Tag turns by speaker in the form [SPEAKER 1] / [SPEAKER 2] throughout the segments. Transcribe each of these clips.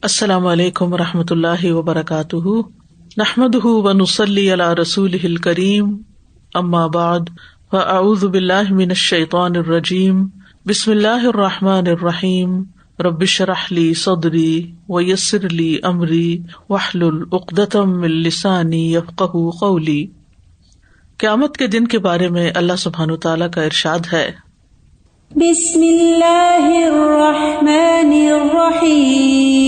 [SPEAKER 1] السلام علیکم ورحمۃ اللہ وبرکاتہ، نحمدہ ونصلی علی رسولہ الکریم، اما بعد فاعوذ باللہ من الشیطان الرجیم، بسم اللہ الرحمن الرحیم، رب اشرح لی صدری ویسر لی امری واحلل عقدۃ من لسانی یفقہوا قولی۔ قیامت کے دن کے بارے میں اللہ سبحانہ تعالیٰ کا ارشاد ہے،
[SPEAKER 2] بسم اللہ الرحمن الرحیم،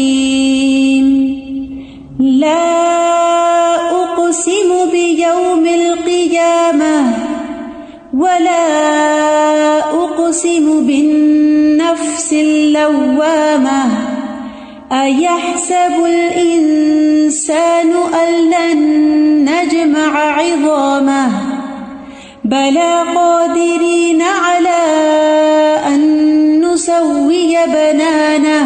[SPEAKER 2] لا اقسم بیوم القیامہ ولا اقسم بالنفس اللوامہ، ایحسب الانسان ان لن نجمع عظامہ، بلا قادرین علی ان نسوی بنانہ،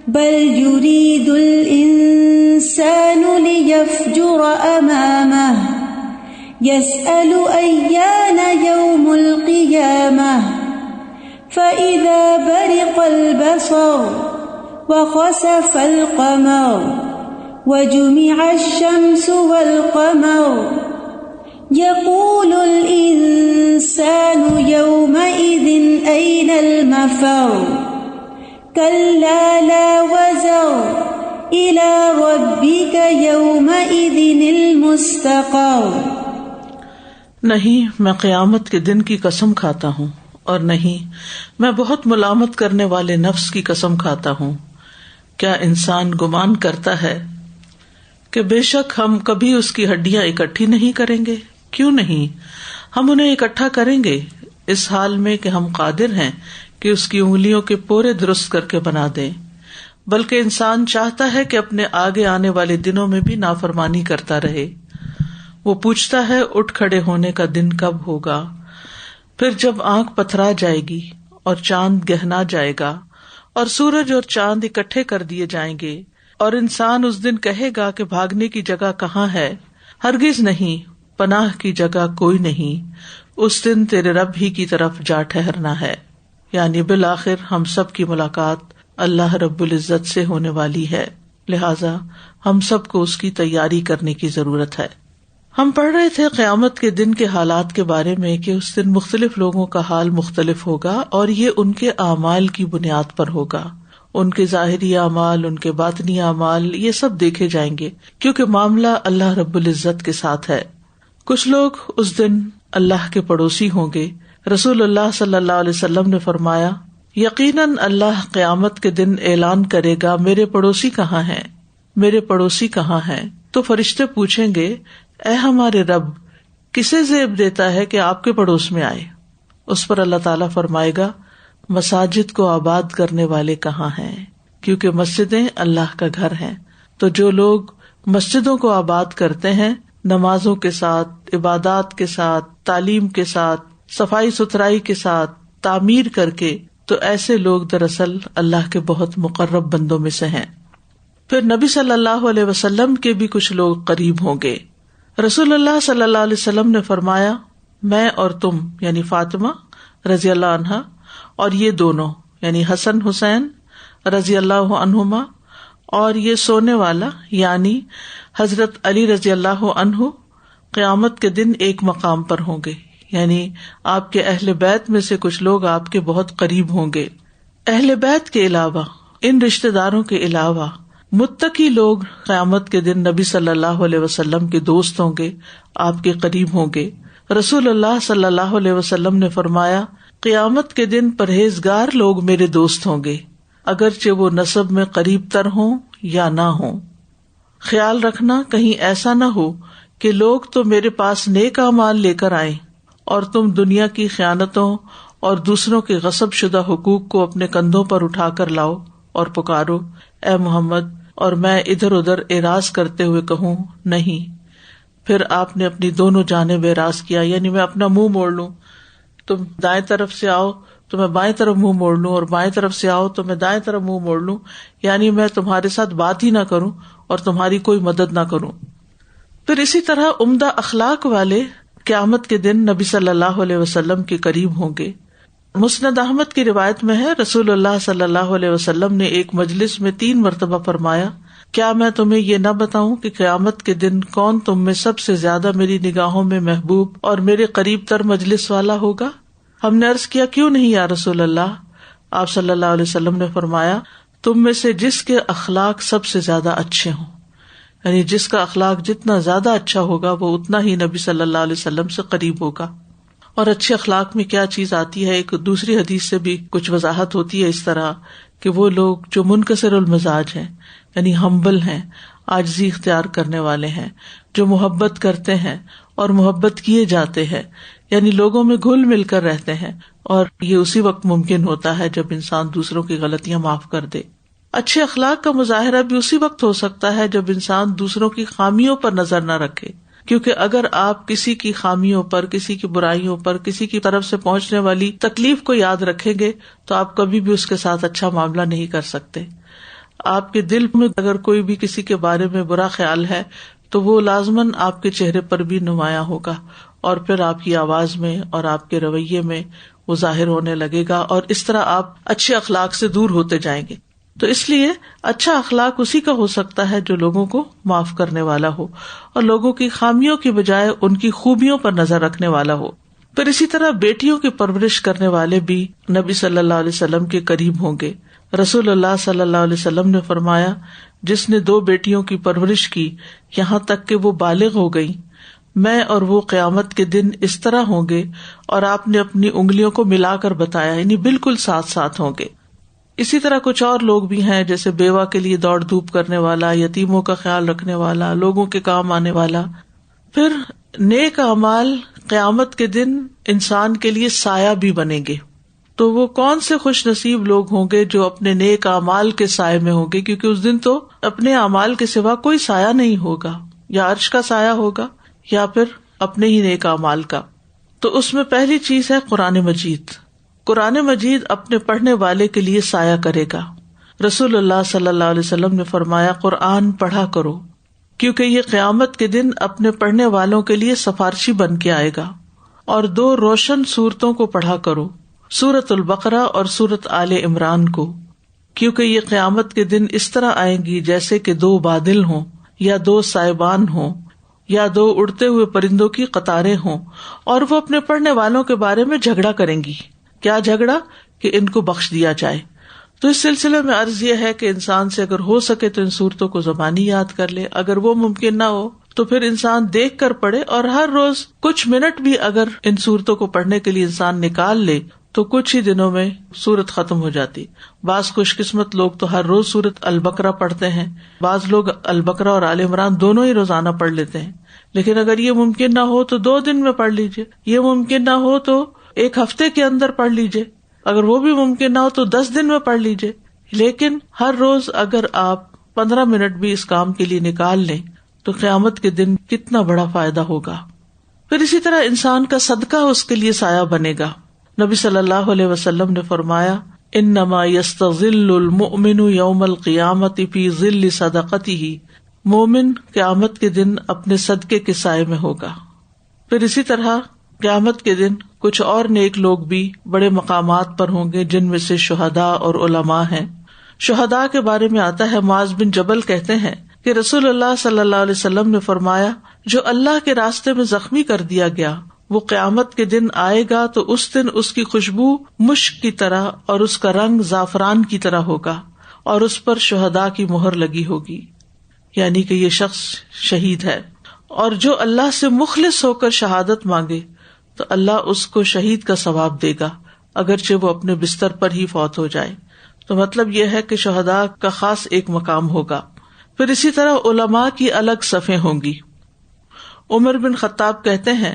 [SPEAKER 2] بل یرید الانسان لیفجر امامہ، یسأل ایان یوم القیامہ، فإذا برق البصر وخسف القمر وجمع الشمس والقمر، یقول الانسان یومئذ أین المفر، کلا لا وزر إلی ربک یومئذ المستقر۔
[SPEAKER 1] نہیں میں قیامت کے دن کی قسم کھاتا ہوں، اور نہیں میں بہت ملامت کرنے والے نفس کی قسم کھاتا ہوں۔ کیا انسان گمان کرتا ہے کہ بے شک ہم کبھی اس کی ہڈیاں اکٹھی نہیں کریں گے؟ کیوں نہیں، ہم انہیں اکٹھا کریں گے، اس حال میں کہ ہم قادر ہیں کہ اس کی انگلیوں کے پورے درست کر کے بنا دیں۔ بلکہ انسان چاہتا ہے کہ اپنے آگے آنے والے دنوں میں بھی نافرمانی کرتا رہے۔ وہ پوچھتا ہے اٹھ کھڑے ہونے کا دن کب ہوگا؟ پھر جب آنکھ پتھرا جائے گی اور چاند گہنا جائے گا اور سورج اور چاند اکٹھے کر دیے جائیں گے، اور انسان اس دن کہے گا کہ بھاگنے کی جگہ کہاں ہے؟ ہرگز نہیں، پناہ کی جگہ کوئی نہیں، اس دن تیرے رب ہی کی طرف جا ٹھہرنا ہے۔ یعنی بالآخر ہم سب کی ملاقات اللہ رب العزت سے ہونے والی ہے، لہذا ہم سب کو اس کی تیاری کرنے کی ضرورت ہے۔ ہم پڑھ رہے تھے قیامت کے دن کے حالات کے بارے میں کہ اس دن مختلف لوگوں کا حال مختلف ہوگا، اور یہ ان کے اعمال کی بنیاد پر ہوگا۔ ان کے ظاہری اعمال، ان کے باطنی اعمال، یہ سب دیکھے جائیں گے، کیونکہ معاملہ اللہ رب العزت کے ساتھ ہے۔ کچھ لوگ اس دن اللہ کے پڑوسی ہوں گے۔ رسول اللہ صلی اللہ علیہ وسلم نے فرمایا، یقیناً اللہ قیامت کے دن اعلان کرے گا، میرے پڑوسی کہاں ہیں، میرے پڑوسی کہاں ہیں؟ تو فرشتے پوچھیں گے، اے ہمارے رب، کسے زیب دیتا ہے کہ آپ کے پڑوس میں آئے؟ اس پر اللہ تعالیٰ فرمائے گا، مساجد کو آباد کرنے والے کہاں ہیں؟ کیونکہ مسجدیں اللہ کا گھر ہیں۔ تو جو لوگ مسجدوں کو آباد کرتے ہیں، نمازوں کے ساتھ، عبادات کے ساتھ، تعلیم کے ساتھ، صفائی ستھرائی کے ساتھ، تعمیر کر کے، تو ایسے لوگ دراصل اللہ کے بہت مقرب بندوں میں سے ہیں۔ پھر نبی صلی اللہ علیہ وسلم کے بھی کچھ لوگ قریب ہوں گے۔ رسول اللہ صلی اللہ علیہ وسلم نے فرمایا، میں اور تم یعنی فاطمہ رضی اللہ عنہا اور یہ دونوں یعنی حسن حسین رضی اللہ عنہما اور یہ سونے والا یعنی حضرت علی رضی اللہ عنہ قیامت کے دن ایک مقام پر ہوں گے، یعنی آپ کے اہل بیت میں سے کچھ لوگ آپ کے بہت قریب ہوں گے۔ اہل بیت کے علاوہ، ان رشتہ داروں کے علاوہ متقی لوگ قیامت کے دن نبی صلی اللہ علیہ وسلم کے دوست ہوں گے، آپ کے قریب ہوں گے۔ رسول اللہ صلی اللہ علیہ وسلم نے فرمایا، قیامت کے دن پرہیزگار لوگ میرے دوست ہوں گے، اگرچہ وہ نسب میں قریب تر ہوں یا نہ ہوں۔ خیال رکھنا کہیں ایسا نہ ہو کہ لوگ تو میرے پاس نیک اعمال لے کر آئیں اور تم دنیا کی خیانتوں اور دوسروں کے غصب شدہ حقوق کو اپنے کندھوں پر اٹھا کر لاؤ اور پکارو، اے محمد، اور میں ادھر ادھر اعراض کرتے ہوئے کہوں نہیں۔ پھر آپ نے اپنی دونوں جانب اعراض کیا، یعنی میں اپنا منہ موڑ لوں، تم دائیں طرف سے آؤ تو میں بائیں طرف منہ موڑ لوں، اور بائیں طرف سے آؤ تو میں دائیں طرف منہ موڑ لوں، یعنی میں تمہارے ساتھ بات ہی نہ کروں اور تمہاری کوئی مدد نہ کروں۔ پھر اسی طرح عمدہ اخلاق والے قیامت کے دن نبی صلی اللہ علیہ وسلم کے قریب ہوں گے۔ مسند احمد کی روایت میں ہے، رسول اللہ صلی اللہ علیہ وسلم نے ایک مجلس میں 3 مرتبہ فرمایا، کیا میں تمہیں یہ نہ بتاؤں کہ قیامت کے دن کون تم میں سب سے زیادہ میری نگاہوں میں محبوب اور میرے قریب تر مجلس والا ہوگا؟ ہم نے عرض کیا، کیوں نہیں یا رسول اللہ؟ آپ صلی اللہ علیہ وسلم نے فرمایا، تم میں سے جس کے اخلاق سب سے زیادہ اچھے ہوں، یعنی جس کا اخلاق جتنا زیادہ اچھا ہوگا وہ اتنا ہی نبی صلی اللہ علیہ وسلم سے قریب ہوگا۔ اور اچھے اخلاق میں کیا چیز آتی ہے، ایک دوسری حدیث سے بھی کچھ وضاحت ہوتی ہے اس طرح کہ وہ لوگ جو منکسر المزاج ہیں، یعنی ہمبل ہیں، عاجزی اختیار کرنے والے ہیں، جو محبت کرتے ہیں اور محبت کیے جاتے ہیں، یعنی لوگوں میں گھل مل کر رہتے ہیں، اور یہ اسی وقت ممکن ہوتا ہے جب انسان دوسروں کی غلطیاں معاف کر دے۔ اچھے اخلاق کا مظاہرہ بھی اسی وقت ہو سکتا ہے جب انسان دوسروں کی خامیوں پر نظر نہ رکھے، کیونکہ اگر آپ کسی کی خامیوں پر، کسی کی برائیوں پر، کسی کی طرف سے پہنچنے والی تکلیف کو یاد رکھیں گے تو آپ کبھی بھی اس کے ساتھ اچھا معاملہ نہیں کر سکتے۔ آپ کے دل میں اگر کوئی بھی کسی کے بارے میں برا خیال ہے تو وہ لازماً آپ کے چہرے پر بھی نمایاں ہوگا، اور پھر آپ کی آواز میں اور آپ کے رویے میں وہ ظاہر ہونے لگے گا، اور اس طرح آپ اچھے اخلاق سے دور ہوتے جائیں گے۔ تو اس لیے اچھا اخلاق اسی کا ہو سکتا ہے جو لوگوں کو معاف کرنے والا ہو اور لوگوں کی خامیوں کی بجائے ان کی خوبیوں پر نظر رکھنے والا ہو۔ پھر اسی طرح بیٹیوں کی پرورش کرنے والے بھی نبی صلی اللہ علیہ وسلم کے قریب ہوں گے۔ رسول اللہ صلی اللہ علیہ وسلم نے فرمایا، جس نے 2 بیٹیوں کی پرورش کی یہاں تک کہ وہ بالغ ہو گئی، میں اور وہ قیامت کے دن اس طرح ہوں گے، اور آپ نے اپنی انگلیوں کو ملا کر بتایا، یعنی بالکل ساتھ ساتھ ہوں گے۔ اسی طرح کچھ اور لوگ بھی ہیں، جیسے بیوہ کے لیے دوڑ دھوپ کرنے والا، یتیموں کا خیال رکھنے والا، لوگوں کے کام آنے والا۔ پھر نیک اعمال قیامت کے دن انسان کے لیے سایہ بھی بنیں گے۔ تو وہ کون سے خوش نصیب لوگ ہوں گے جو اپنے نیک اعمال کے سائے میں ہوں گے، کیونکہ اس دن تو اپنے اعمال کے سوا کوئی سایہ نہیں ہوگا، یا عرش کا سایہ ہوگا یا پھر اپنے ہی نیک اعمال کا۔ تو اس میں پہلی چیز ہے قرآن مجید۔ قرآن مجید اپنے پڑھنے والے کے لیے سایہ کرے گا۔ رسول اللہ صلی اللہ علیہ وسلم نے فرمایا، قرآن پڑھا کرو، کیونکہ یہ قیامت کے دن اپنے پڑھنے والوں کے لیے سفارشی بن کے آئے گا۔ اور 2 روشن سورتوں کو پڑھا کرو، سورۃ البقرہ اور سورۃ آل عمران کو، کیونکہ یہ قیامت کے دن اس طرح آئیں گی جیسے کہ 2 بادل ہوں، یا 2 سائبان ہوں، یا 2 اڑتے ہوئے پرندوں کی قطاریں ہوں، اور وہ اپنے پڑھنے والوں کے بارے میں جھگڑا کریں گی۔ کیا جھگڑا؟ کہ ان کو بخش دیا جائے۔ تو اس سلسلے میں عرض یہ ہے کہ انسان سے اگر ہو سکے تو ان صورتوں کو زبانی یاد کر لے، اگر وہ ممکن نہ ہو تو پھر انسان دیکھ کر پڑھے، اور ہر روز کچھ منٹ بھی اگر ان صورتوں کو پڑھنے کے لیے انسان نکال لے تو کچھ ہی دنوں میں سورت ختم ہو جاتی۔ بعض خوش قسمت لوگ تو ہر روز سورت البقرہ پڑھتے ہیں، بعض لوگ البقرہ اور آل عمران دونوں ہی روزانہ پڑھ لیتے ہیں۔ لیکن اگر یہ ممکن نہ ہو تو 2 دن میں پڑھ لیجیے، یہ ممکن نہ ہو تو 1 ہفتے کے اندر پڑھ لیجیے، اگر وہ بھی ممکن نہ ہو تو 10 دن میں پڑھ لیجیے۔ لیکن ہر روز اگر آپ 15 منٹ بھی اس کام کے لیے نکال لیں تو قیامت کے دن کتنا بڑا فائدہ ہوگا۔ پھر اسی طرح انسان کا صدقہ اس کے لیے سایہ بنے گا۔ نبی صلی اللہ علیہ وسلم نے فرمایا، انما یستظل المؤمن یوم القیامۃ فی ظل صدقتہ، مومن قیامت کے دن اپنے صدقے کے سائے میں ہوگا۔ پھر اسی طرح قیامت کے دن کچھ اور نیک لوگ بھی بڑے مقامات پر ہوں گے، جن میں سے شہداء اور علماء ہیں۔ شہداء کے بارے میں آتا ہے، معاذ بن جبل کہتے ہیں کہ رسول اللہ صلی اللہ علیہ وسلم نے فرمایا، جو اللہ کے راستے میں زخمی کر دیا گیا وہ قیامت کے دن آئے گا تو اس دن اس کی خوشبو مشک کی طرح اور اس کا رنگ زعفران کی طرح ہوگا، اور اس پر شہداء کی مہر لگی ہوگی، یعنی کہ یہ شخص شہید ہے۔ اور جو اللہ سے مخلص ہو کر شہادت مانگے تو اللہ اس کو شہید کا ثواب دے گا، اگرچہ وہ اپنے بستر پر ہی فوت ہو جائے۔ تو مطلب یہ ہے کہ شہداء کا خاص ایک مقام ہوگا۔ پھر اسی طرح علماء کی الگ صفیں ہوں گی۔ عمر بن خطاب کہتے ہیں،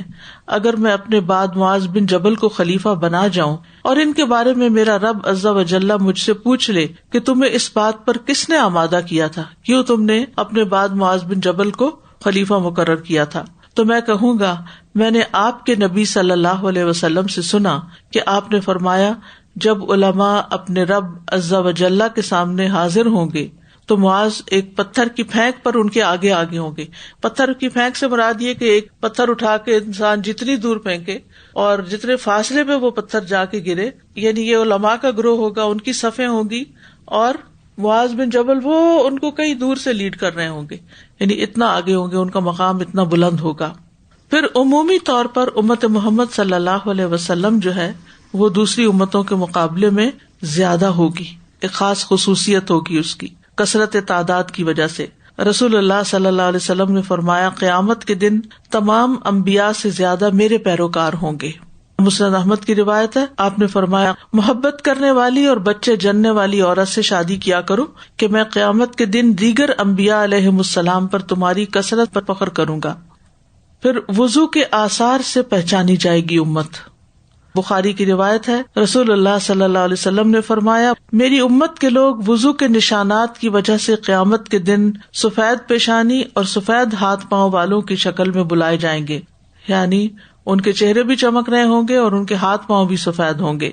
[SPEAKER 1] اگر میں اپنے بعد معاذ بن جبل کو خلیفہ بنا جاؤں اور ان کے بارے میں میرا رب عز و جل مجھ سے پوچھ لے کہ تمہیں اس بات پر کس نے آمادہ کیا تھا، کیوں تم نے اپنے بعد معاذ بن جبل کو خلیفہ مقرر کیا تھا، تو میں کہوں گا، میں نے آپ کے نبی صلی اللہ علیہ وسلم سے سنا کہ آپ نے فرمایا، جب علماء اپنے رب عز و جل کے سامنے حاضر ہوں گے تو معاذ ایک پتھر کی پھینک پر ان کے آگے آگے ہوں گے. پتھر کی پھینک سے مراد یہ کہ ایک پتھر اٹھا کے انسان جتنی دور پھینکے اور جتنے فاصلے پہ وہ پتھر جا کے گرے، یعنی یہ علماء کا گروہ ہوگا، ان کی صفیں ہوں گی، اور معاذ بن جبل وہ ان کو کئی دور سے لیڈ کر رہے ہوں گے، یعنی اتنا آگے ہوں گے، ان کا مقام اتنا بلند ہوگا. پھر عمومی طور پر امت محمد صلی اللہ علیہ وسلم جو ہے وہ دوسری امتوں کے مقابلے میں زیادہ ہوگی، ایک خاص خصوصیت ہوگی اس کی کثرت تعداد کی وجہ سے. رسول اللہ صلی اللہ علیہ وسلم نے فرمایا قیامت کے دن تمام انبیاء سے زیادہ میرے پیروکار ہوں گے. مسند احمد کی روایت ہے، آپ نے فرمایا محبت کرنے والی اور بچے جننے والی عورت سے شادی کیا کرو کہ میں قیامت کے دن دیگر انبیاء علیہم السلام پر تمہاری کثرت پر فخر کروں گا. پھر وضو کے آثار سے پہچانی جائے گی امت. بخاری کی روایت ہے، رسول اللہ صلی اللہ علیہ وسلم نے فرمایا میری امت کے لوگ وضو کے نشانات کی وجہ سے قیامت کے دن سفید پیشانی اور سفید ہاتھ پاؤں والوں کی شکل میں بلائے جائیں گے، یعنی ان کے چہرے بھی چمک رہے ہوں گے اور ان کے ہاتھ پاؤں بھی سفید ہوں گے.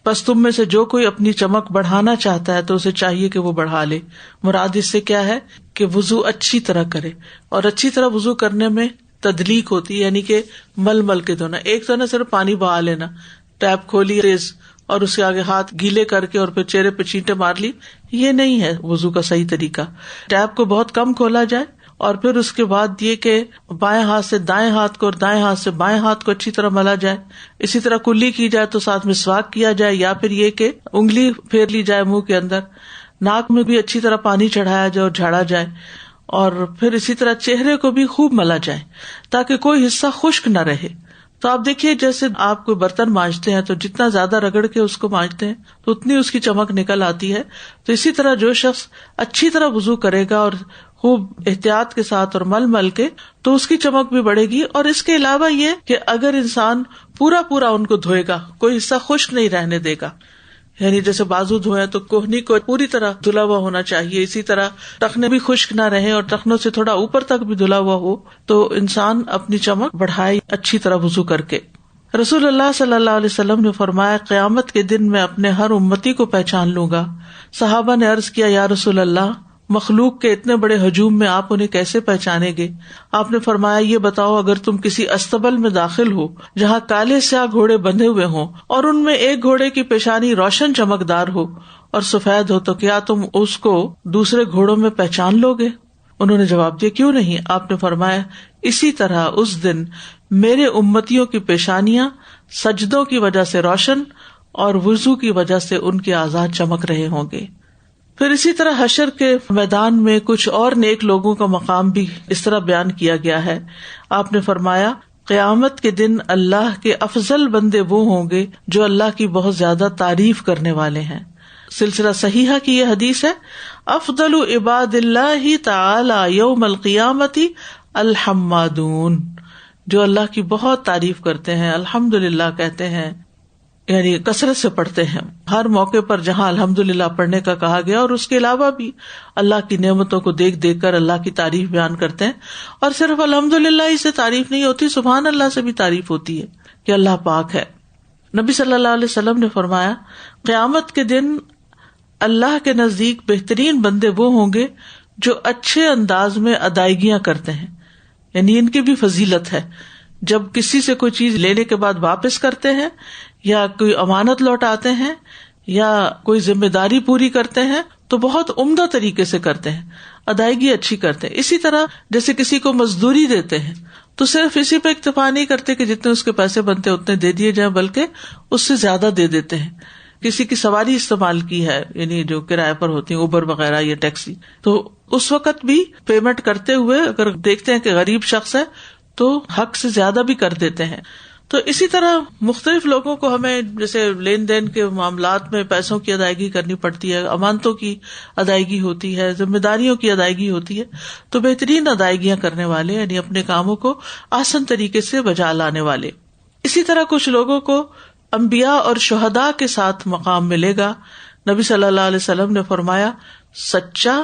[SPEAKER 1] پس تم میں سے جو کوئی اپنی چمک بڑھانا چاہتا ہے تو اسے چاہیے کہ وہ بڑھا لے. مراد اس سے کیا ہے کہ وضو اچھی طرح کرے، اور اچھی طرح وضو کرنے میں تدلیق ہوتی ہے، یعنی کہ مل مل کے دھونا. ایک تو نہ صرف پانی بہا لینا، ٹیپ کھولی تیز اور اس کے آگے ہاتھ گیلے کر کے اور پھر چہرے پہ چینٹے مار لی، یہ نہیں ہے وضو کا صحیح طریقہ. ٹیپ کو بہت کم کھولا جائے اور پھر اس کے بعد یہ کہ بائیں ہاتھ سے دائیں ہاتھ کو اور دائیں ہاتھ سے بائیں ہاتھ کو اچھی طرح ملا جائے. اسی طرح کلی کی جائے تو ساتھ میں مسواک کیا جائے، یا پھر یہ کہ انگلی پھیر لی جائے منہ کے اندر. ناک میں بھی اچھی طرح پانی چڑھایا جائے اور جھاڑا جائے، اور پھر اسی طرح چہرے کو بھی خوب ملا جائے تاکہ کوئی حصہ خشک نہ رہے. تو آپ دیکھیے جیسے آپ کوئی برتن مانجتے ہیں تو جتنا زیادہ رگڑ کے اس کو مانجتے ہیں تو اتنی اس کی چمک نکل آتی ہے. تو اسی طرح جو شخص اچھی طرح وضو کرے گا اور خوب احتیاط کے ساتھ اور مل مل کے، تو اس کی چمک بھی بڑھے گی. اور اس کے علاوہ یہ کہ اگر انسان پورا ان کو دھوئے گا، کوئی حصہ خشک نہیں رہنے دے گا، یعنی جیسے بازو دھوئے تو کوہنی کو پوری طرح دھلا ہوا ہونا چاہیے، اسی طرح ٹخنے بھی خشک نہ رہے اور ٹخنوں سے تھوڑا اوپر تک بھی دھلا ہوا ہو، تو انسان اپنی چمک بڑھائے اچھی طرح وضو کر کے. رسول اللہ صلی اللہ علیہ وسلم نے فرمایا قیامت کے دن میں اپنے ہر امتی کو پہچان لوں گا. صحابہ نے عرض کیا یا رسول اللہ، مخلوق کے اتنے بڑے ہجوم میں آپ انہیں کیسے پہچانیں گے؟ آپ نے فرمایا یہ بتاؤ اگر تم کسی استبل میں داخل ہو جہاں کالے سیاہ گھوڑے بندھے ہوئے ہوں اور ان میں ایک گھوڑے کی پیشانی روشن چمکدار ہو اور سفید ہو، تو کیا تم اس کو دوسرے گھوڑوں میں پہچان لو گے؟ انہوں نے جواب دیا کیوں نہیں. آپ نے فرمایا اسی طرح اس دن میرے امتیوں کی پیشانیاں سجدوں کی وجہ سے روشن اور وضو کی وجہ سے ان کے اعضاء چمک رہے ہوں گے. پھر اسی طرح حشر کے میدان میں کچھ اور نیک لوگوں کا مقام بھی اس طرح بیان کیا گیا ہے. آپ نے فرمایا قیامت کے دن اللہ کے افضل بندے وہ ہوں گے جو اللہ کی بہت زیادہ تعریف کرنے والے ہیں. سلسلہ صحیحہ کی یہ حدیث ہے، افضل عباد اللہ تعالی یوم القیامت الحمادون، جو اللہ کی بہت تعریف کرتے ہیں، الحمدللہ کہتے ہیں، یعنی کثرت سے پڑھتے ہیں. ہر موقع پر جہاں الحمدللہ پڑھنے کا کہا گیا اور اس کے علاوہ بھی اللہ کی نعمتوں کو دیکھ دیکھ کر اللہ کی تعریف بیان کرتے ہیں. اور صرف الحمدللہ ہی سے تعریف نہیں ہوتی، سبحان اللہ سے بھی تعریف ہوتی ہے کہ اللہ پاک ہے. نبی صلی اللہ علیہ وسلم نے فرمایا قیامت کے دن اللہ کے نزدیک بہترین بندے وہ ہوں گے جو اچھے انداز میں ادائیگیاں کرتے ہیں، یعنی ان کی بھی فضیلت ہے. جب کسی سے کوئی چیز لینے کے بعد واپس کرتے ہیں یا کوئی امانت لوٹاتے ہیں یا کوئی ذمہ داری پوری کرتے ہیں تو بہت عمدہ طریقے سے کرتے ہیں، ادائیگی اچھی کرتے ہیں. اسی طرح جیسے کسی کو مزدوری دیتے ہیں تو صرف اسی پہ اکتفا نہیں کرتے کہ جتنے اس کے پیسے بنتے اتنے دے دیے جائیں، بلکہ اس سے زیادہ دے دیتے ہیں. کسی کی سواری استعمال کی ہے، یعنی جو کرائے پر ہوتی ہیں اوبر وغیرہ یا ٹیکسی، تو اس وقت بھی پیمنٹ کرتے ہوئے اگر دیکھتے ہیں کہ غریب شخص ہے تو حق سے زیادہ بھی کر دیتے ہیں. تو اسی طرح مختلف لوگوں کو ہمیں جیسے لین دین کے معاملات میں پیسوں کی ادائیگی کرنی پڑتی ہے، امانتوں کی ادائیگی ہوتی ہے، ذمہ داریوں کی ادائیگی ہوتی ہے، تو بہترین ادائیگیاں کرنے والے یعنی اپنے کاموں کو آسان طریقے سے بجا لانے والے. اسی طرح کچھ لوگوں کو انبیاء اور شہداء کے ساتھ مقام ملے گا. نبی صلی اللہ علیہ وسلم نے فرمایا سچا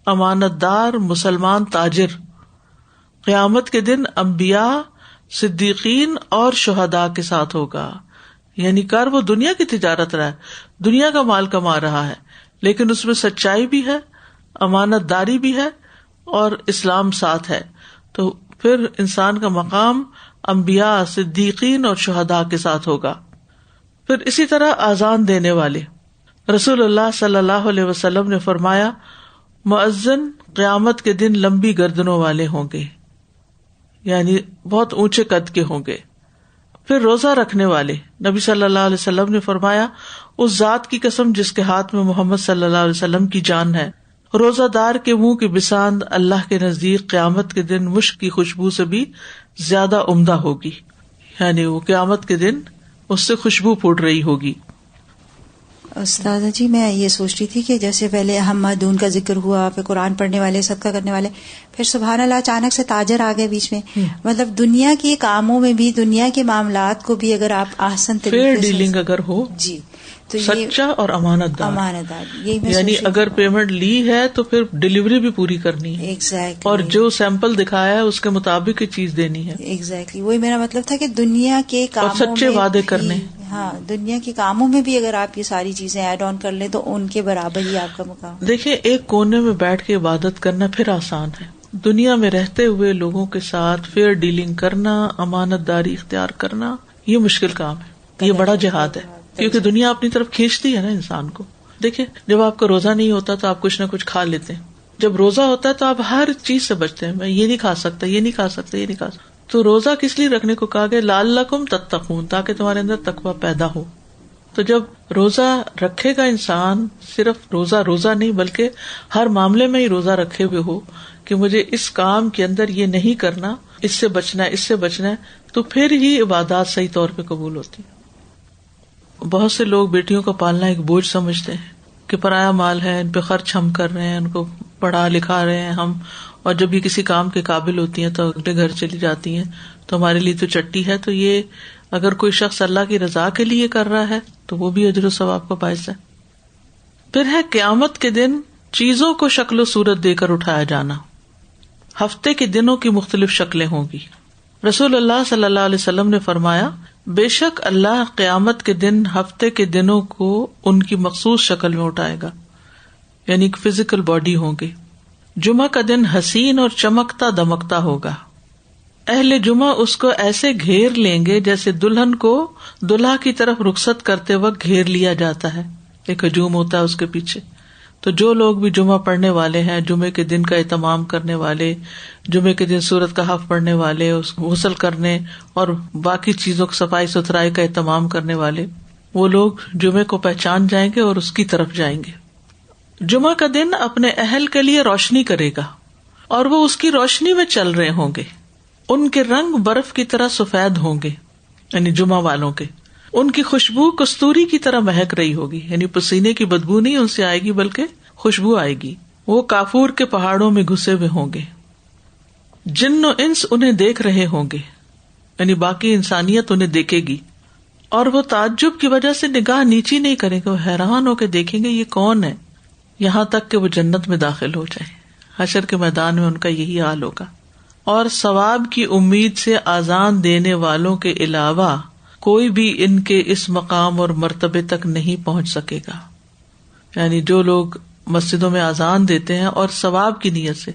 [SPEAKER 1] امانت دار مسلمان تاجر قیامت کے دن انبیاء، صدیقین اور شہداء کے ساتھ ہوگا. یعنی کر وہ دنیا کی تجارت رہا ہے، دنیا کا مال کما رہا ہے، لیکن اس میں سچائی بھی ہے، امانت داری بھی ہے اور اسلام ساتھ ہے، تو پھر انسان کا مقام انبیاء، صدیقین اور شہداء کے ساتھ ہوگا. پھر اسی طرح آذان دینے والے، رسول اللہ صلی اللہ علیہ وسلم نے فرمایا مؤذن قیامت کے دن لمبی گردنوں والے ہوں گے، یعنی بہت اونچے قد کے ہوں گے. پھر روزہ رکھنے والے، نبی صلی اللہ علیہ وسلم نے فرمایا اس ذات کی قسم جس کے ہاتھ میں محمد صلی اللہ علیہ وسلم کی جان ہے، روزہ دار کے منہ کی بساند اللہ کے نزدیک قیامت کے دن مشک کی خوشبو سے بھی زیادہ عمدہ ہوگی، یعنی وہ قیامت کے دن اس سے خوشبو پھوٹ رہی ہوگی.
[SPEAKER 3] استاذہ جی میں یہ سوچ رہی تھی کہ جیسے پہلے حمادون کا ذکر ہوا، پھر قرآن پڑھنے والے، صدقہ کرنے والے، پھر سبحان اللہ اچانک سے تاجر آ گئے بیچ میں. مطلب دنیا کے کاموں میں بھی، دنیا کے معاملات کو بھی اگر آپ احسن طریقے سے، فیئر
[SPEAKER 1] ڈیلنگ اگر ہو
[SPEAKER 3] جی، تو
[SPEAKER 1] سچا اور امانت دار، یعنی اگر پیمنٹ لی ہے تو پھر ڈلیوری بھی پوری کرنی ہے،
[SPEAKER 3] ایگزیکٹلی،
[SPEAKER 1] اور جو سیمپل دکھایا ہے اس کے مطابق ہی چیز دینی ہے.
[SPEAKER 3] ایگزیکٹلی وہی میرا مطلب تھا کہ دنیا کے کاموں
[SPEAKER 1] اور سچے وعدے کرنے.
[SPEAKER 3] ہاں، دنیا کے کاموں میں بھی اگر آپ یہ ساری چیزیں ایڈ آن کر لیں تو ان کے برابر ہی آپ کا مقام.
[SPEAKER 1] دیکھیں ایک کونے میں بیٹھ کے عبادت کرنا پھر آسان ہے، دنیا میں رہتے ہوئے لوگوں کے ساتھ فیئر ڈیلنگ کرنا، امانت داری اختیار کرنا، یہ مشکل کام ہے، یہ بڑا جہاد ہے، کیونکہ دنیا اپنی طرف کھینچتی ہے نا انسان کو. دیکھیں جب آپ کا روزہ نہیں ہوتا تو آپ کچھ نہ کچھ کھا لیتے ہیں، جب روزہ ہوتا ہے تو آپ ہر چیز سے بچتے ہیں، میں یہ نہیں کھا سکتا، یہ نہیں کھا سکتا، یہ نہیں کھا سکتا. تو روزہ کس لیے رکھنے کو کہا گیا؟ لعلکم تتقون، تاکہ تمہارے اندر تقویٰ پیدا ہو. تو جب روزہ رکھے گا انسان، صرف روزہ نہیں بلکہ ہر معاملے میں ہی روزہ رکھے ہوئے ہو کہ مجھے اس کام کے اندر یہ نہیں کرنا، اس سے بچنا ہے، اس سے بچنا ہے، تو پھر ہی عبادات صحیح طور پہ قبول ہوتی. بہت سے لوگ بیٹیوں کو پالنا ایک بوجھ سمجھتے ہیں کہ پرایا مال ہے، ان پہ خرچ ہم کر رہے ہیں، ان کو پڑھا لکھا رہے ہیں ہم، اور جب بھی کسی کام کے قابل ہوتی ہیں تو اپنے گھر چلی جاتی ہیں تو ہمارے لیے تو چٹی ہے. تو یہ اگر کوئی شخص اللہ کی رضا کے لیے کر رہا ہے تو وہ بھی اجر و ثواب کا باعث ہے. پھر ہے قیامت کے دن چیزوں کو شکل و صورت دے کر اٹھایا جانا. ہفتے کے دنوں کی مختلف شکلیں ہوں گی. رسول اللہ صلی اللہ علیہ وسلم نے فرمایا بے شک اللہ قیامت کے دن ہفتے کے دنوں کو ان کی مخصوص شکل میں اٹھائے گا، یعنی فزیکل باڈی ہوں گے. جمعہ کا دن حسین اور چمکتا دمکتا ہوگا. اہل جمعہ اس کو ایسے گھیر لیں گے جیسے دلہن کو دلہا کی طرف رخصت کرتے وقت گھیر لیا جاتا ہے، ایک ہجوم ہوتا ہے اس کے پیچھے. تو جو لوگ بھی جمعہ پڑھنے والے ہیں، جمعے کے دن کا اہتمام کرنے والے، جمعے کے دن سورۃ کہف پڑھنے والے، غسل کرنے اور باقی چیزوں کو صفائی ستھرائی کا اہتمام کرنے والے، وہ لوگ جمعے کو پہچان جائیں گے اور اس کی طرف جائیں گے. جمعہ کا دن اپنے اہل کے لیے روشنی کرے گا اور وہ اس کی روشنی میں چل رہے ہوں گے. ان کے رنگ برف کی طرح سفید ہوں گے، یعنی جمعہ والوں کے. ان کی خوشبو کستوری کی طرح مہک رہی ہوگی، یعنی پسینے کی بدبو نہیں ان سے آئے گی بلکہ خوشبو آئے گی. وہ کافور کے پہاڑوں میں گھسے ہوئے ہوں گے. جن و انس انہیں دیکھ رہے ہوں گے، یعنی باقی انسانیت انہیں دیکھے گی، اور وہ تعجب کی وجہ سے نگاہ نیچی نہیں کریں گے، وہ حیران ہو کے دیکھیں گے یہ کون ہے، یہاں تک کہ وہ جنت میں داخل ہو جائیں. حشر کے میدان میں ان کا یہی حال ہوگا. اور ثواب کی امید سے آذان دینے والوں کے علاوہ کوئی بھی ان کے اس مقام اور مرتبے تک نہیں پہنچ سکے گا. یعنی جو لوگ مسجدوں میں آذان دیتے ہیں اور ثواب کی نیت سے،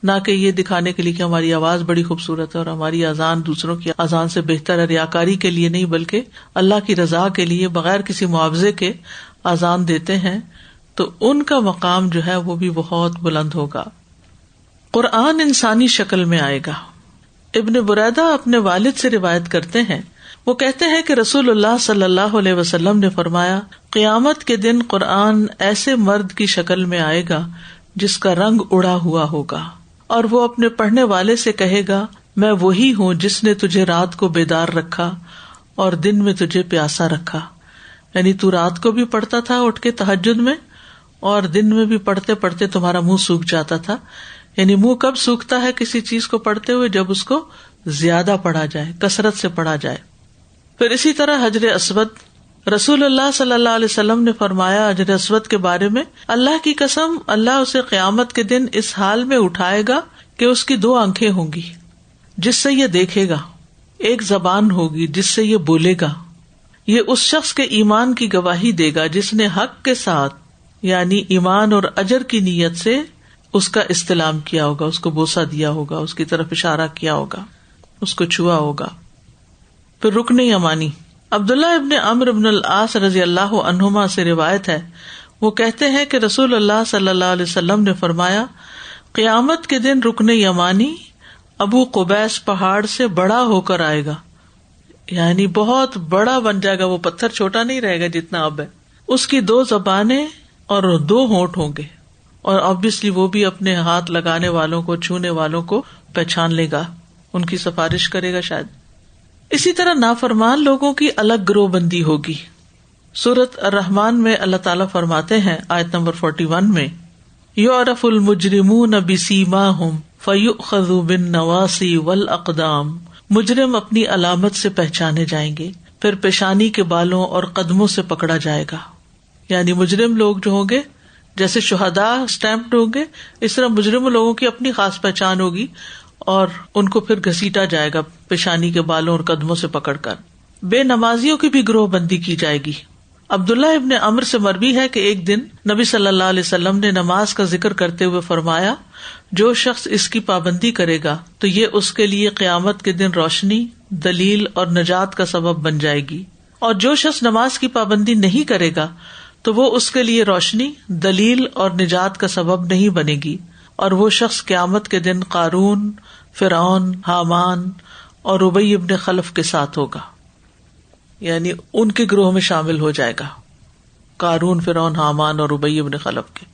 [SPEAKER 1] نہ کہ یہ دکھانے کے لیے کہ ہماری آواز بڑی خوبصورت ہے اور ہماری آذان دوسروں کی آذان سے بہتر ہے، ریاکاری کے لیے نہیں بلکہ اللہ کی رضا کے لیے بغیر کسی معاوضے کے آذان دیتے ہیں، تو ان کا مقام جو ہے وہ بھی بہت بلند ہوگا. قرآن انسانی شکل میں آئے گا. ابن بریدہ اپنے والد سے روایت کرتے ہیں، وہ کہتے ہیں کہ رسول اللہ صلی اللہ علیہ وسلم نے فرمایا قیامت کے دن قرآن ایسے مرد کی شکل میں آئے گا جس کا رنگ اڑا ہوا ہوگا، اور وہ اپنے پڑھنے والے سے کہے گا میں وہی ہوں جس نے تجھے رات کو بیدار رکھا اور دن میں تجھے پیاسا رکھا. یعنی تو رات کو بھی پڑھتا تھا اٹھ کے تہجد میں، اور دن میں بھی پڑھتے پڑھتے تمہارا منہ سوکھ جاتا تھا. یعنی منہ کب سوکھتا ہے کسی چیز کو پڑھتے ہوئے؟ جب اس کو زیادہ پڑھا جائے، کثرت سے پڑھا جائے. پھر اسی طرح حجر اسود، رسول اللہ صلی اللہ علیہ وسلم نے فرمایا حجر اسود کے بارے میں اللہ کی قسم اللہ اسے قیامت کے دن اس حال میں اٹھائے گا کہ اس کی 2 آنکھیں ہوں گی جس سے یہ دیکھے گا، ایک زبان ہوگی جس سے یہ بولے گا. یہ اس شخص کے ایمان کی گواہی دے گا جس نے حق کے ساتھ یعنی ایمان اور اجر کی نیت سے اس کا استلام کیا ہوگا، اس کو بوسہ دیا ہوگا، اس کی طرف اشارہ کیا ہوگا، اس کو چھوا ہوگا. پھر رکن یمانی، عبداللہ ابن عمرو بن العاص رضی اللہ عنہما سے روایت ہے، وہ کہتے ہیں کہ رسول اللہ صلی اللہ علیہ وسلم نے فرمایا، قیامت کے دن رکن یمانی ابو قبیس پہاڑ سے بڑا ہو کر آئے گا، یعنی بہت بڑا بن جائے گا، وہ پتھر چھوٹا نہیں رہے گا جتنا اب ہے. اس کی 2 زبانیں اور 2 ہونٹ ہوں گے، اور obviously وہ بھی اپنے ہاتھ لگانے والوں کو، چھونے والوں کو پہچان لے گا، ان کی سفارش کرے گا شاید. اسی طرح نافرمان لوگوں کی الگ گروہ بندی ہوگی. سورۃ الرحمن میں اللہ تعالیٰ فرماتے ہیں آیت نمبر 41 میں، یعرف المجرمون بسیماہم فیؤخذ بالنواصی والاقدام، مجرم اپنی علامت سے پہچانے جائیں گے، پھر پیشانی کے بالوں اور قدموں سے پکڑا جائے گا. یعنی مجرم لوگ جو ہوں گے، جیسے شہداء اسٹیمپڈ ہوں گے، اس طرح مجرم لوگوں کی اپنی خاص پہچان ہوگی، اور ان کو پھر گھسیٹا جائے گا پیشانی کے بالوں اور قدموں سے پکڑ کر. بے نمازیوں کی بھی گروہ بندی کی جائے گی. عبداللہ ابن عمرو سے مروی ہے کہ ایک دن نبی صلی اللہ علیہ وسلم نے نماز کا ذکر کرتے ہوئے فرمایا، جو شخص اس کی پابندی کرے گا تو یہ اس کے لیے قیامت کے دن روشنی، دلیل اور نجات کا سبب بن جائے گی، اور جو شخص نماز کی پابندی نہیں کرے گا تو وہ اس کے لیے روشنی، دلیل اور نجات کا سبب نہیں بنے گی، اور وہ شخص قیامت کے دن قارون، فرعون، حامان اور ابی ابن خلف کے ساتھ ہوگا، یعنی ان کے گروہ میں شامل ہو جائے گا، قارون، فرعون، حامان اور ابی ابن خلف کے.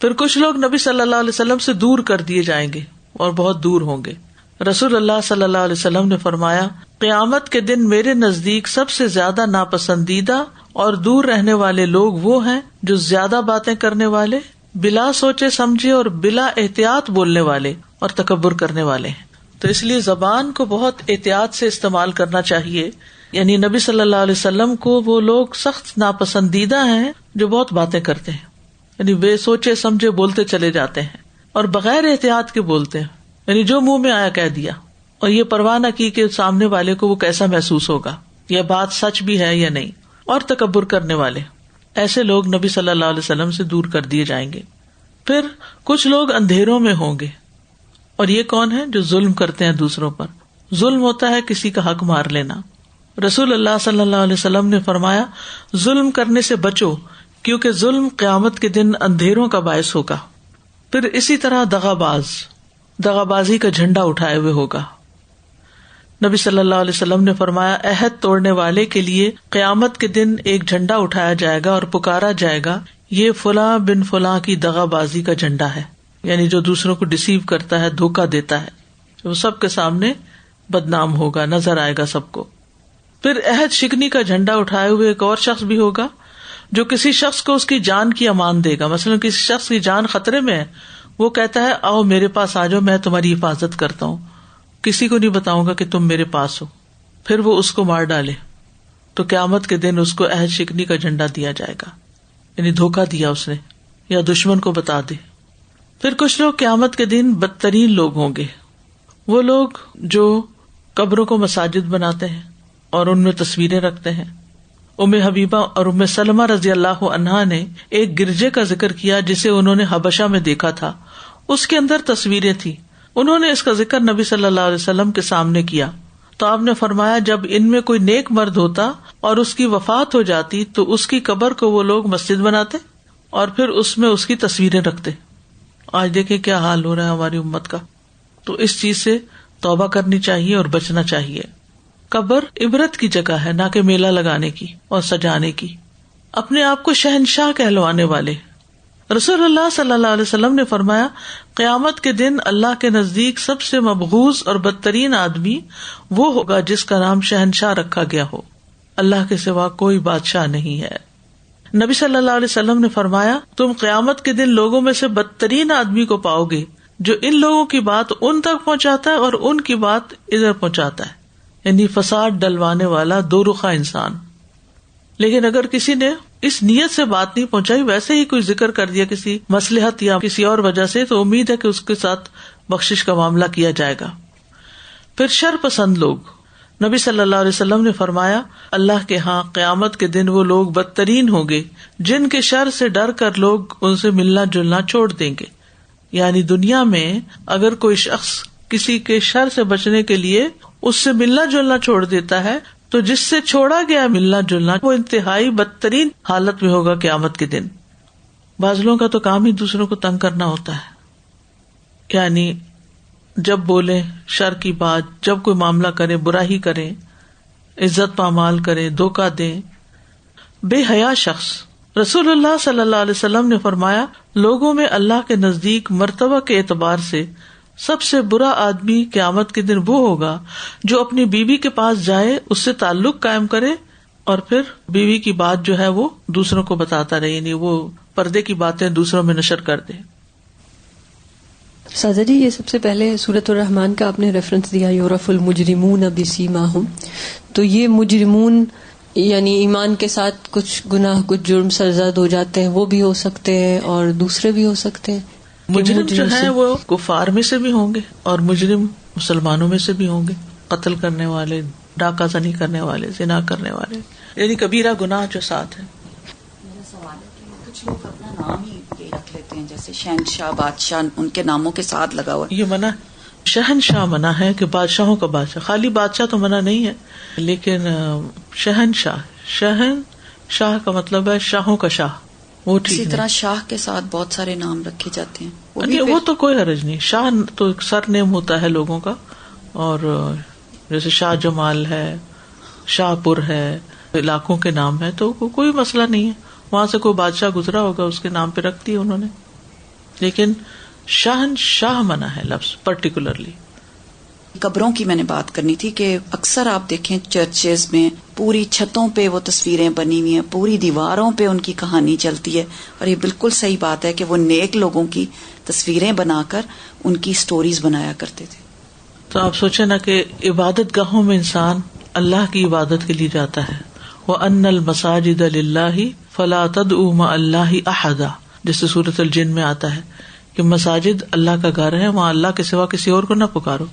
[SPEAKER 1] پھر کچھ لوگ نبی صلی اللہ علیہ وسلم سے دور کر دیے جائیں گے اور بہت دور ہوں گے. رسول اللہ صلی اللہ علیہ وسلم نے فرمایا، قیامت کے دن میرے نزدیک سب سے زیادہ ناپسندیدہ اور دور رہنے والے لوگ وہ ہیں جو زیادہ باتیں کرنے والے، بلا سوچے سمجھے اور بلا احتیاط بولنے والے اور تکبر کرنے والے ہیں. تو اس لیے زبان کو بہت احتیاط سے استعمال کرنا چاہیے. یعنی نبی صلی اللہ علیہ وسلم کو وہ لوگ سخت ناپسندیدہ ہیں جو بہت باتیں کرتے ہیں، یعنی بے سوچے سمجھے بولتے چلے جاتے ہیں اور بغیر احتیاط کے بولتے ہیں، یعنی جو منہ میں آیا کہہ دیا، اور یہ پرواہ نہ کی کہ سامنے والے کو وہ کیسا محسوس ہوگا، یہ بات سچ بھی ہے یا نہیں. اور تکبر کرنے والے، ایسے لوگ نبی صلی اللہ علیہ وسلم سے دور کر دیے جائیں گے. پھر کچھ لوگ اندھیروں میں ہوں گے، اور یہ کون ہے؟ جو ظلم کرتے ہیں دوسروں پر. ظلم ہوتا ہے کسی کا حق مار لینا. رسول اللہ صلی اللہ علیہ وسلم نے فرمایا، ظلم کرنے سے بچو، کیونکہ ظلم قیامت کے دن اندھیروں کا باعث ہوگا. پھر اسی طرح دغا بازی کا جھنڈا اٹھائے ہوئے ہوگا. نبی صلی اللہ علیہ وسلم نے فرمایا، عہد توڑنے والے کے لیے قیامت کے دن ایک جھنڈا اٹھایا جائے گا اور پکارا جائے گا، یہ فلاں بن فلاں کی دغا بازی کا جھنڈا ہے، یعنی جو دوسروں کو ڈسیو کرتا ہے، دھوکہ دیتا ہے، وہ سب کے سامنے بدنام ہوگا، نظر آئے گا سب کو. پھر عہد شکنی کا جھنڈا اٹھائے ہوئے ایک اور شخص بھی ہوگا جو کسی شخص کو اس کی جان کی امان دے گا. مثلاً کسی شخص کی جان خطرے میں ہے، وہ کہتا ہے آؤ میرے پاس آ جاؤ، میں تمہاری حفاظت کرتا ہوں، کسی کو نہیں بتاؤں گا کہ تم میرے پاس ہو. پھر وہ اس کو مار ڈالے تو قیامت کے دن اس کو عہد شکنی کا جھنڈا دیا جائے گا، یعنی دھوکہ دیا اس نے یا دشمن کو بتا دے. پھر کچھ لوگ قیامت کے دن بدترین لوگ ہوں گے، وہ لوگ جو قبروں کو مساجد بناتے ہیں اور ان میں تصویریں رکھتے ہیں. ام حبیبہ اور ام سلمہ رضی اللہ عنہا نے ایک گرجے کا ذکر کیا جسے انہوں نے حبشہ میں دیکھا تھا. اس کے اندر تصویریں تھی. انہوں نے اس کا ذکر نبی صلی اللہ علیہ وسلم کے سامنے کیا تو آپ نے فرمایا، جب ان میں کوئی نیک مرد ہوتا اور اس کی وفات ہو جاتی تو اس کی قبر کو وہ لوگ مسجد بناتے اور پھر اس میں اس کی تصویریں رکھتے. آج دیکھیں کیا حال ہو رہا ہے ہماری امت کا. تو اس چیز سے توبہ کرنی چاہیے اور بچنا چاہیے. قبر عبرت کی جگہ ہے، نہ کہ میلہ لگانے کی اور سجانے کی. اپنے آپ کو شہنشاہ کہلوانے والے. رسول اللہ صلی اللہ علیہ وسلم نے فرمایا، قیامت کے دن اللہ کے نزدیک سب سے مبغوض اور بدترین آدمی وہ ہوگا جس کا نام شہنشاہ رکھا گیا ہو. اللہ کے سوا کوئی بادشاہ نہیں ہے. نبی صلی اللہ علیہ وسلم نے فرمایا، تم قیامت کے دن لوگوں میں سے بدترین آدمی کو پاؤ گے جو ان لوگوں کی بات ان تک پہنچاتا ہے اور ان کی بات ادھر پہنچاتا ہے، یعنی فساد ڈلوانے والا دو رخا انسان. لیکن اگر کسی نے اس نیت سے بات نہیں پہنچائی، ویسے ہی کوئی ذکر کر دیا کسی مصلحت یا کسی اور وجہ سے، تو امید ہے کہ اس کے ساتھ بخشش کا معاملہ کیا جائے گا. پھر شر پسند لوگ. نبی صلی اللہ علیہ وسلم نے فرمایا اللہ کے ہاں قیامت کے دن وہ لوگ بدترین ہوں گے جن کے شر سے ڈر کر لوگ ان سے ملنا جلنا چھوڑ دیں گے. یعنی دنیا میں اگر کوئی شخص کسی کے شر سے بچنے کے لیے اس سے ملنا جلنا چھوڑ دیتا ہے تو جس سے چھوڑا گیا ملنا جلنا وہ انتہائی بدترین حالت میں ہوگا قیامت کے دن. بعض لوگوں کا تو کام ہی دوسروں کو تنگ کرنا ہوتا ہے. یعنی جب بولیں شر کی بات، جب کوئی معاملہ کریں برائی کریں، عزت پامال کریں، دھوکہ دیں. بے حیا شخص، رسول اللہ صلی اللہ علیہ وسلم نے فرمایا لوگوں میں اللہ کے نزدیک مرتبہ کے اعتبار سے سب سے برا آدمی قیامت کے دن وہ ہوگا جو اپنی بیوی کے پاس جائے، اس سے تعلق قائم کرے اور پھر بیوی کی بات جو ہے وہ دوسروں کو بتاتا رہے، یعنی وہ پردے کی باتیں دوسروں میں نشر کر دے.
[SPEAKER 4] سازا جی، یہ سب سے پہلے سورۃ الرحمن کا آپ نے ریفرنس دیا یعرف المجرمون بسیماہم، تو یہ مجرمون یعنی ایمان کے ساتھ کچھ گناہ کچھ جرم سرزد ہو جاتے ہیں وہ بھی ہو سکتے ہیں اور دوسرے بھی ہو سکتے ہیں.
[SPEAKER 1] مجرم جو ہے وہ کفار میں سے بھی ہوں گے اور مجرم مسلمانوں میں سے بھی ہوں گے، قتل کرنے والے، ڈاکہ زنی کرنے والے، زنا کرنے والے، یعنی کبیرہ گناہ جو ساتھ ہیں.
[SPEAKER 5] میرا سوال ہے کہ کچھ لوگ اپنا نام ہی رکھ لیتے ہیں، جیسے شہنشاہ، بادشاہ، ان کے ناموں کے ساتھ لگا ہوا.
[SPEAKER 1] یہ منع، شہنشاہ منع ہے کہ بادشاہوں کا بادشاہ، خالی بادشاہ تو منع نہیں ہے، لیکن شہنشاہ کا مطلب ہے شاہوں کا شاہ، وہ ٹھیک. اسی
[SPEAKER 5] طرح شاہ کے ساتھ بہت سارے نام رکھے جاتے ہیں،
[SPEAKER 1] وہ تو کوئی حرج نہیں. شاہ تو ایک سر نیم ہوتا ہے لوگوں کا، اور جیسے شاہ جمال ہے، شاہ پور ہے، علاقوں کے نام ہے تو کوئی مسئلہ نہیں ہے. وہاں سے کوئی بادشاہ گزرا ہوگا اس کے نام پہ رکھ دی انہوں نے، لیکن شاہ منع ہے لفظ پرٹیکولرلی.
[SPEAKER 5] قبروں کی میں نے بات کرنی تھی کہ اکثر آپ دیکھیں چرچز میں پوری چھتوں پہ وہ تصویریں بنی ہوئی ہیں، پوری دیواروں پہ ان کی کہانی چلتی ہے، اور یہ بالکل صحیح بات ہے کہ وہ نیک لوگوں کی تصویریں بنا کر ان کی سٹوریز بنایا کرتے تھے.
[SPEAKER 1] تو آپ سوچیں نا کہ عبادت گاہوں میں انسان اللہ کی عبادت کے لیے جاتا ہے. وَأَنَّ الْمَسَاجِدَ لِلَّهِ فَلَا تَدْعُوا مَعَ اللَّهِ أَحَدًا، جیسے سورۃ الجن میں آتا ہے کہ مساجد اللہ کا گھر ہے، وہاں اللہ کے سوا کسی اور کو نہ پکارو.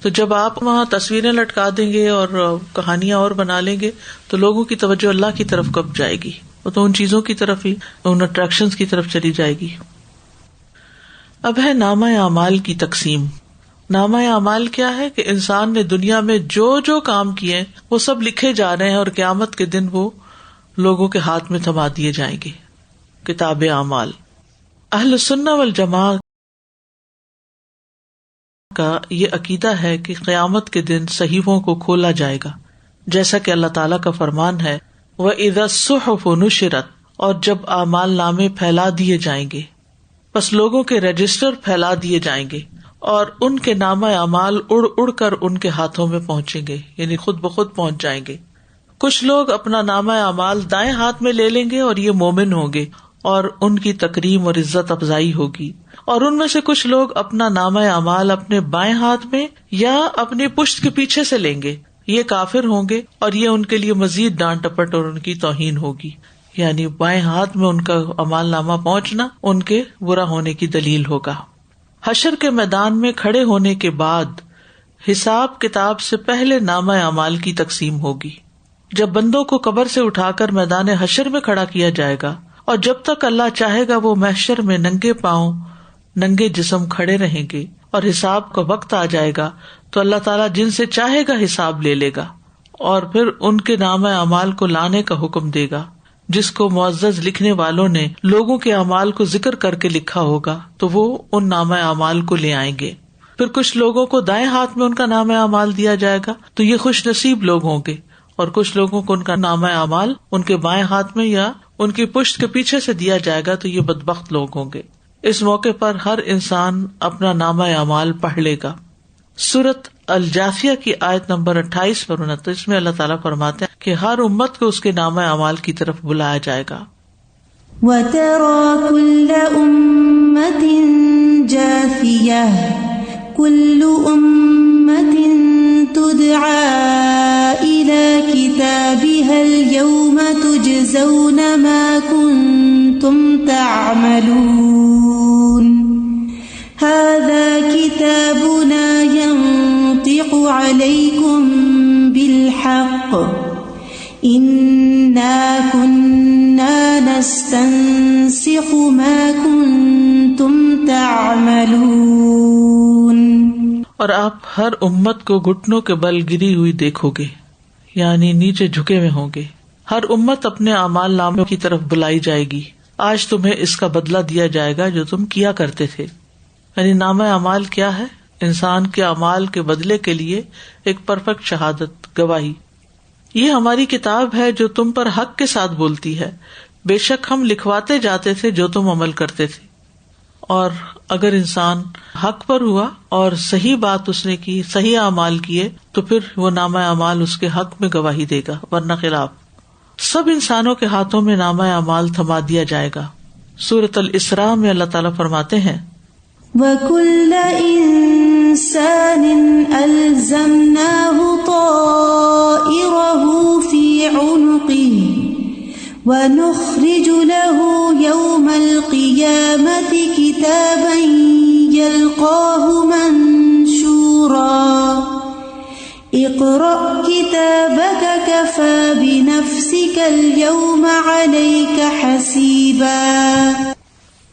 [SPEAKER 1] تو جب آپ وہاں تصویریں لٹکا دیں گے اور کہانیاں اور بنا لیں گے تو لوگوں کی توجہ اللہ کی طرف کب جائے گی؟ وہ تو ان چیزوں کی طرف ہی، ان اٹریکشنز کی طرف چلی جائے گی. اب ہے نامہ اعمال کی تقسیم. نامہ اعمال کیا ہے کہ انسان نے دنیا میں جو جو کام کیے وہ سب لکھے جا رہے ہیں اور قیامت کے دن وہ لوگوں کے ہاتھ میں تھما دیے جائیں گے. کتاب اعمال. اہل سنہ والجماعت کا یہ عقیدہ ہے کہ قیامت کے دن صحیفوں کو کھولا جائے گا، جیسا کہ اللہ تعالیٰ کا فرمان ہے وَإِذَا الصُّحُفُ نُشِرَتْ، اور جب اعمال نامے پھیلا دیے جائیں گے، پس لوگوں کے رجسٹر پھیلا دیے جائیں گے اور ان کے نامہ اعمال اڑ اڑ کر ان کے ہاتھوں میں پہنچیں گے، یعنی خود بخود پہنچ جائیں گے. کچھ لوگ اپنا نامہ اعمال دائیں ہاتھ میں لے لیں گے اور یہ مومن ہوں گے اور ان کی تکریم اور عزت افزائی ہوگی، اور ان میں سے کچھ لوگ اپنا نامہ اعمال اپنے بائیں ہاتھ میں یا اپنی پشت کے پیچھے سے لیں گے، یہ کافر ہوں گے اور یہ ان کے لیے مزید ڈانٹ ٹپٹ اور ان کی توہین ہوگی. یعنی بائیں ہاتھ میں ان کا اعمال نامہ پہنچنا ان کے برا ہونے کی دلیل ہوگا. حشر کے میدان میں کھڑے ہونے کے بعد حساب کتاب سے پہلے نامہ اعمال کی تقسیم ہوگی. جب بندوں کو قبر سے اٹھا کر میدان حشر میں کھڑا کیا جائے گا اور جب تک اللہ چاہے گا وہ محشر میں ننگے پاؤں ننگے جسم کھڑے رہیں گے، اور حساب کا وقت آ جائے گا تو اللہ تعالیٰ جن سے چاہے گا حساب لے لے گا اور پھر ان کے نامہ اعمال کو لانے کا حکم دے گا، جس کو معزز لکھنے والوں نے لوگوں کے اعمال کو ذکر کر کے لکھا ہوگا تو وہ ان نامہ اعمال کو لے آئیں گے. پھر کچھ لوگوں کو دائیں ہاتھ میں ان کا نامہ اعمال دیا جائے گا تو یہ خوش نصیب لوگ ہوں گے، اور کچھ لوگوں کو ان کا نامہ اعمال ان کے بائیں ہاتھ میں یا ان کی پشت کے پیچھے سے دیا جائے گا تو یہ بدبخت لوگ ہوں گے. اس موقع پر ہر انسان اپنا نامہ اعمال پڑھ لے گا. سورۃ الجاثیہ کی آیت نمبر 28 پر 29 میں اللہ تعالیٰ فرماتے ہیں کہ ہر امت کو اس کے نامہ اعمال کی طرف بلایا جائے گا.
[SPEAKER 2] وَتَرَى كُلَّ أُمَّةٍ جَاثِيَةً كُلُّ أُمَّةٍ تُدْعَى إِلَى كِتَابِهَا الْيَوْمَ تُجْزَوْنَ مَا كُنتُمْ تَعْمَلُونَ هَذَا كِتَابُنَا يَنطِقُ عَلَيْكُمْ إنا كنا نستنسخ ما كنتم تعملون.
[SPEAKER 1] اور آپ ہر امت کو گھٹنوں کے بل گری ہوئی دیکھو گے، یعنی نیچے جھکے ہوئے ہوں گے. ہر امت اپنے اعمال ناموں کی طرف بلائی جائے گی. آج تمہیں اس کا بدلہ دیا جائے گا جو تم کیا کرتے تھے. یعنی نامہ اعمال کیا ہے؟ انسان کے اعمال کے بدلے کے لیے ایک پرفیکٹ شہادت، گواہی. یہ ہماری کتاب ہے جو تم پر حق کے ساتھ بولتی ہے. بے شک ہم لکھواتے جاتے تھے جو تم عمل کرتے تھے. اور اگر انسان حق پر ہوا اور صحیح بات اس نے کی، صحیح اعمال کیے، تو پھر وہ نامہ اعمال اس کے حق میں گواہی دے گا، ورنہ خلاف. سب انسانوں کے ہاتھوں میں نامہ اعمال تھما دیا جائے گا. سورۃ الاسراء میں اللہ تعالیٰ فرماتے ہیں
[SPEAKER 2] وَكُلَّ إِنسَانٍ أَلْزَمْنَاهُ طَائِرَهُ فِي عُنُقِهِ وَنُخْرِجُ لَهُ يَوْمَ الْقِيَامَةِ كِتَابًا يَلْقَاهُ مَنشُورًا اقرأ كتابك كفى بنفسك اليوم عليك حسيبا.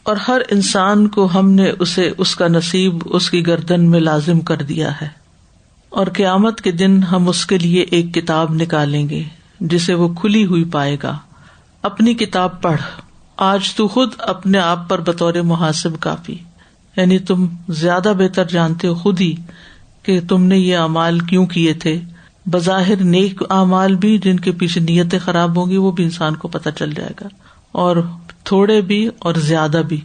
[SPEAKER 1] اور ہر انسان کو ہم نے اسے اس کا نصیب اس کی گردن میں لازم کر دیا ہے، اور قیامت کے دن ہم اس کے لیے ایک کتاب نکالیں گے جسے وہ کھلی ہوئی پائے گا. اپنی کتاب پڑھ، آج تو خود اپنے آپ پر بطور محاسب کافی. یعنی تم زیادہ بہتر جانتے ہو خود ہی کہ تم نے یہ اعمال کیوں کیے تھے. بظاہر نیک اعمال بھی جن کے پیچھے نیتیں خراب ہوں گی وہ بھی انسان کو پتہ چل جائے گا، اور تھوڑے بھی اور زیادہ بھی،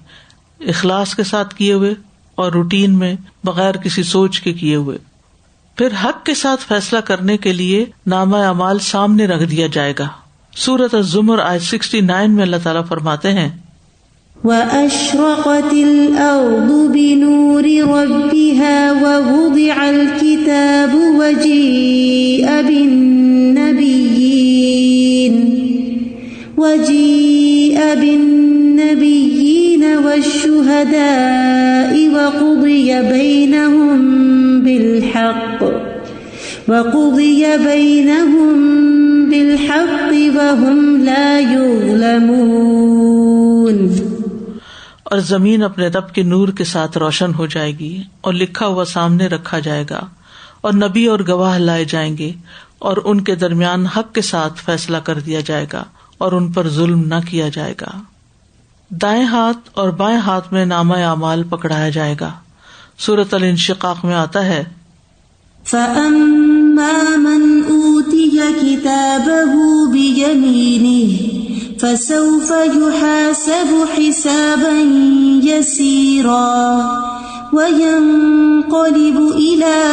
[SPEAKER 1] اخلاص کے ساتھ کیے ہوئے اور روٹین میں بغیر کسی سوچ کے کیے ہوئے. پھر حق کے ساتھ فیصلہ کرنے کے لیے نامہ اعمال سامنے رکھ دیا جائے گا. سورۃ الزمر آیت 69 میں اللہ تعالیٰ فرماتے ہیں
[SPEAKER 2] وَأَشْرَقَتِ الْأَرْضُ بِنُورِ رَبِّهَا وَوُضِعَ الْكِتَابُ وَجِيءَ بِالنَّبِيِّينَ وَالشُّهَدَاءِ وَقُضِيَ بَيْنَهُم بِالْحَقِّ وَهُمْ لَا يُظْلَمُونَ.
[SPEAKER 1] اور زمین اپنے رب کے نور کے ساتھ روشن ہو جائے گی اور لکھا ہوا سامنے رکھا جائے گا، اور نبی اور گواہ لائے جائیں گے، اور ان کے درمیان حق کے ساتھ فیصلہ کر دیا جائے گا، اور ان پر ظلم نہ کیا جائے گا. دائیں ہاتھ اور بائیں ہاتھ میں نامہ اعمال پکڑایا جائے گا. سورۃ الانشقاق میں آتا ہے
[SPEAKER 2] فَأَمَّا مَنْ أُوتِيَ كِتَابَهُ بِيَمِينِهِ فَسَوْفَ يُحَاسَبُ حِسَابًا يَسِيرًا وَيَنقَلِبُ إِلَىٰ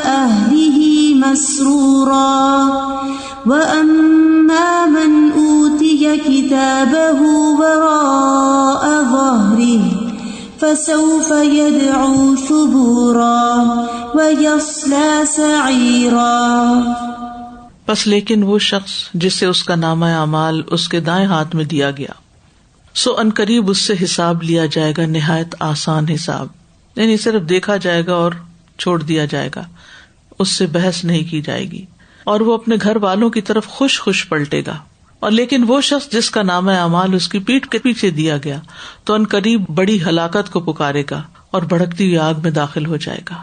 [SPEAKER 2] أَهْلِهِ مَسْرُورًا وَأَمَّا مَنْ أُوتِيَ كِتَابَهُ وَرَاءَ ظَهْرِهِ فَسَوْفَ يَدْعُو ثُبُورًا وَيَصْلَىٰ سَعِيرًا.
[SPEAKER 1] بس لیکن وہ شخص جسے اس کا نامہ اعمال اس کے دائیں ہاتھ میں دیا گیا، سو ان قریب اس سے حساب لیا جائے گا، نہایت آسان حساب. یعنی صرف دیکھا جائے گا اور چھوڑ دیا جائے گا، اس سے بحث نہیں کی جائے گی، اور وہ اپنے گھر والوں کی طرف خوش خوش پلٹے گا. اور لیکن وہ شخص جس کا نامہ اعمال اس کی پیٹھ کے پیچھے دیا گیا تو ان قریب بڑی ہلاکت کو پکارے گا اور بھڑکتی ہوئی آگ میں داخل ہو جائے گا.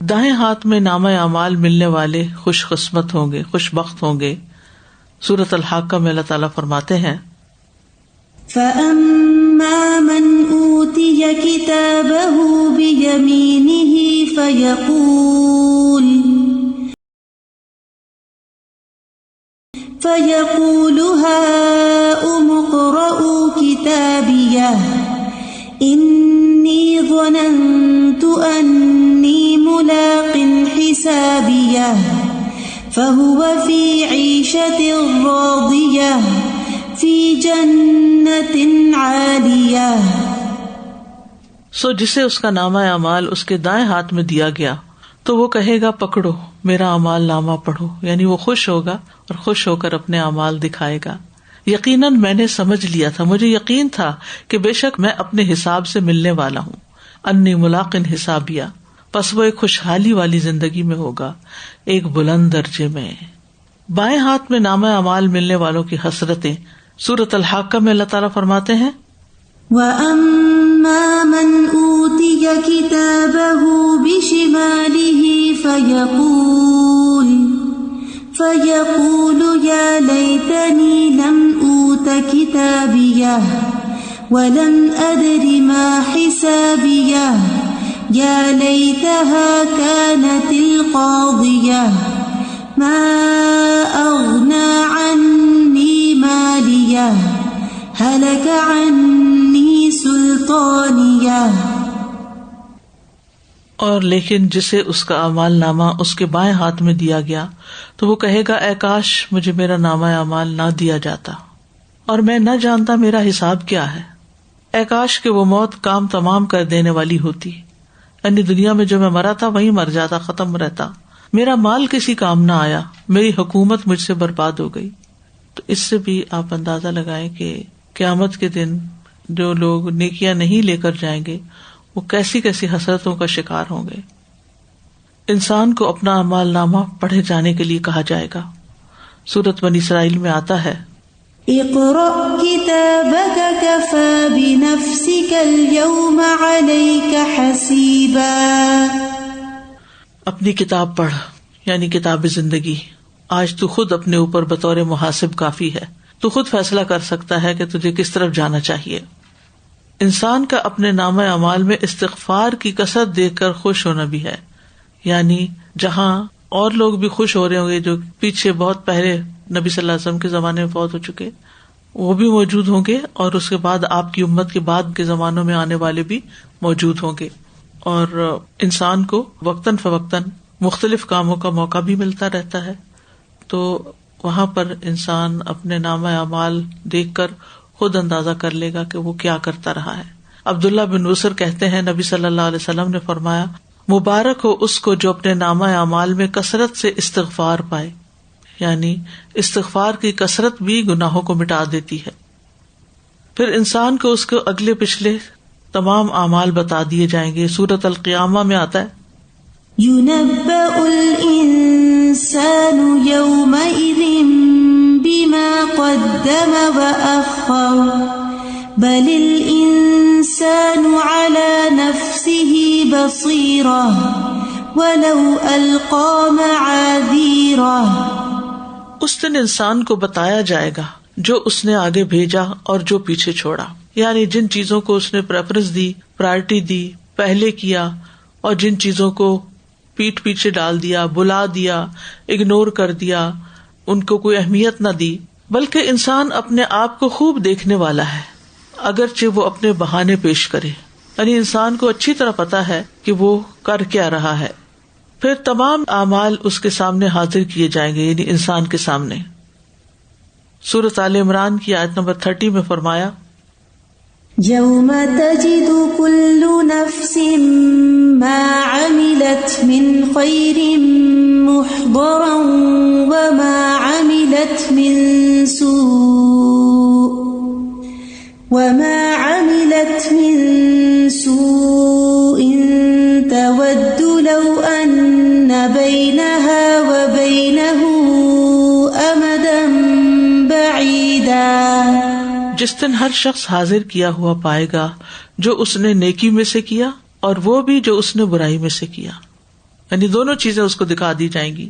[SPEAKER 1] دائیں ہاتھ میں نامہ اعمال ملنے والے خوش قسمت ہوں گے، خوش بخت ہوں گے. سورۃ الحاقہ میں اللہ تعالیٰ فرماتے ہیں
[SPEAKER 2] فَأَمَّا مَنْ أُوتِيَ كِتَابَهُ بِيَمِينِهِ فَيَقُولُ هَاؤُمُ اقْرَءُوا كِتَابِيَهْ إِنِّي ظَنَنتُ أَنِّي مُلَاقٍ حِسَابِيَهْ فَهُوَ فِي عِيشَةٍ رَاضِيَةٍ فِي جَنَّةٍ عَالِيَةٍ.
[SPEAKER 1] جسے اس کا نامہ اعمال اس کے دائیں ہاتھ میں دیا گیا تو وہ کہے گا پکڑو میرا اعمال نامہ پڑھو. یعنی وہ خوش ہوگا اور خوش ہو کر اپنے اعمال دکھائے گا. یقیناً میں نے سمجھ لیا تھا، مجھے یقین تھا کہ بے شک میں اپنے حساب سے ملنے والا ہوں. انی ملاقن حسابیہ، پس وہ ایک خوشحالی والی زندگی میں ہوگا، ایک بلند درجے میں. بائیں ہاتھ میں نامہ اعمال ملنے والوں کی حسرتیں. سورۃ الحاقہ میں اللہ تعالیٰ فرماتے ہیں
[SPEAKER 2] وَأَمَّا مَنْ أُوتِيَ كِتَابَهُ بِشِمَالِهِ فَيَقُولُ يَا لَيْتَنِي لَمْ أُوتَ كِتَابِيَهْ وَلَمْ أَدْرِ مَا حِسَابِيَهْ يَا لَيْتَهَا كَانَتِ الْقَاضِيَةَ مَا أَغْنَى عَنِّي مَالِيَهْ هَلَكَ عَنِّي سُلْطَانِيَهْ.
[SPEAKER 1] اور لیکن جسے اس کا اعمال نامہ اس کے بائیں ہاتھ میں دیا گیا تو وہ کہے گا اے کاش مجھے میرا نامہ اعمال نہ دیا جاتا اور میں نہ جانتا میرا حساب کیا ہے. اے کاش کہ وہ موت کام تمام کر دینے والی ہوتی، یعنی دنیا میں جو میں مرا تھا وہیں مر جاتا، ختم رہتا. میرا مال کسی کام نہ آیا، میری حکومت مجھ سے برباد ہو گئی. تو اس سے بھی آپ اندازہ لگائیں کہ قیامت کے دن جو لوگ نیکیاں نہیں لے کر جائیں گے وہ کیسی کیسی حسرتوں کا شکار ہوں گے. انسان کو اپنا اعمال نامہ پڑھے جانے کے لیے کہا جائے گا. سورۃ بنی اسرائیل میں آتا ہے
[SPEAKER 2] اقرأ كتابك كفى بنفسك اليوم عليك حسيبا.
[SPEAKER 1] اپنی کتاب پڑھ، یعنی کتاب زندگی. آج تو خود اپنے اوپر بطور محاسب کافی ہے، تو خود فیصلہ کر سکتا ہے کہ تجھے کس طرف جانا چاہیے. انسان کا اپنے نامہ اعمال میں استغفار کی کثرت دیکھ کر خوش ہونا بھی ہے، یعنی جہاں اور لوگ بھی خوش ہو رہے ہوں گے جو پیچھے بہت پہلے نبی صلی اللہ علیہ وسلم کے زمانے میں فوت ہو چکے، وہ بھی موجود ہوں گے، اور اس کے بعد آپ کی امت کے بعد کے زمانوں میں آنے والے بھی موجود ہوں گے. اور انسان کو وقتاً فوقتاً مختلف کاموں کا موقع بھی ملتا رہتا ہے، تو وہاں پر انسان اپنے نامہ اعمال دیکھ کر خود اندازہ کر لے گا کہ وہ کیا کرتا رہا ہے. عبداللہ بن بصر کہتے ہیں نبی صلی اللہ علیہ وسلم نے فرمایا مبارک ہو اس کو جو اپنے نامہ اعمال میں کثرت سے استغفار پائے، یعنی استغفار کی کثرت بھی گناہوں کو مٹا دیتی ہے. پھر انسان کو اس کو اگلے پچھلے تمام اعمال بتا دیے جائیں گے. سورۃ القیامہ میں آتا ہے
[SPEAKER 2] يُنَبَّأُ الْإِنسَانُ يَوْمَئِذٍ بِمَا قَدَّمَ وَأَخَّرَ بَلِ الْإِنسَانُ عَلَى نَفْسِهِ بَصِيرَةٌ وَلَوْ أَلْقَى مَعَاذِيرَهُ.
[SPEAKER 1] اس دن انسان کو بتایا جائے گا جو اس نے آگے بھیجا اور جو پیچھے چھوڑا، یعنی جن چیزوں کو اس نے پریفرنس دی، پرائرٹی دی، پہلے کیا، اور جن چیزوں کو پیٹ پیچھے ڈال دیا، بلا دیا، اگنور کر دیا، ان کو کوئی اہمیت نہ دی. بلکہ انسان اپنے آپ کو خوب دیکھنے والا ہے اگرچہ وہ اپنے بہانے پیش کرے، یعنی انسان کو اچھی طرح پتا ہے کہ وہ کر کیا رہا ہے. پھر تمام اعمال اس کے سامنے حاضر کیے جائیں گے، یعنی انسان کے سامنے. سورۃ آل عمران کی آیت نمبر 30 میں فرمایا
[SPEAKER 2] يَوْمَ تَجِدُ كُلُّ نَفْسٍ مَا عَمِلَتْ مِنْ خَيْرٍ مُحْضَرًا وَمَا عَمِلَتْ مِنْ سُوءٍ تَوَدُّ لَوْ أَنَّ بَيْنَهَا وَبَيْنَهُ أَمَدًا بَعِيدًا.
[SPEAKER 1] جس دن ہر شخص حاضر کیا ہوا پائے گا جو اس نے نیکی میں سے کیا اور وہ بھی جو اس نے برائی میں سے کیا، یعنی دونوں چیزیں اس کو دکھا دی جائیں گی.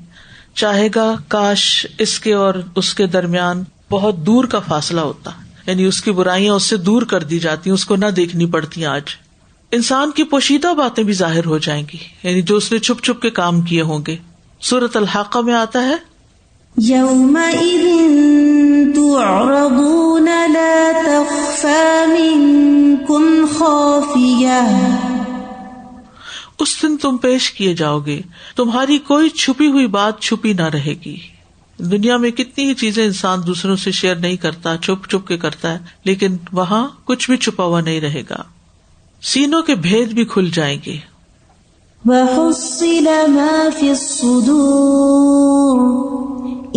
[SPEAKER 1] چاہے گا کاش اس کے اور اس کے درمیان بہت دور کا فاصلہ ہوتا، یعنی اس کی برائیاں اس سے دور کر دی جاتی، اس کو نہ دیکھنی پڑتی. آج انسان کی پوشیدہ باتیں بھی ظاہر ہو جائیں گی، یعنی جو اس نے چھپ چھپ کے کام کیے ہوں گے. سورۃ الحاقہ میں آتا ہے
[SPEAKER 2] يَوْمَئِذٍ تُعْرَضُونَ لَا تَخْفَى مِنكُمْ خَافِيَةٌ.
[SPEAKER 1] اس دن تم پیش کیے جاؤ گے، تمہاری کوئی چھپی ہوئی بات چھپی نہ رہے گی. دنیا میں کتنی ہی چیزیں انسان دوسروں سے شیئر نہیں کرتا، چھپ چھپ کے کرتا ہے، لیکن وہاں کچھ بھی چھپا ہوا نہیں رہے گا. سینوں کے بھید بھی کھل جائیں گے.
[SPEAKER 2] وَحُصِّلَ مَا فِي الصُّدُورِ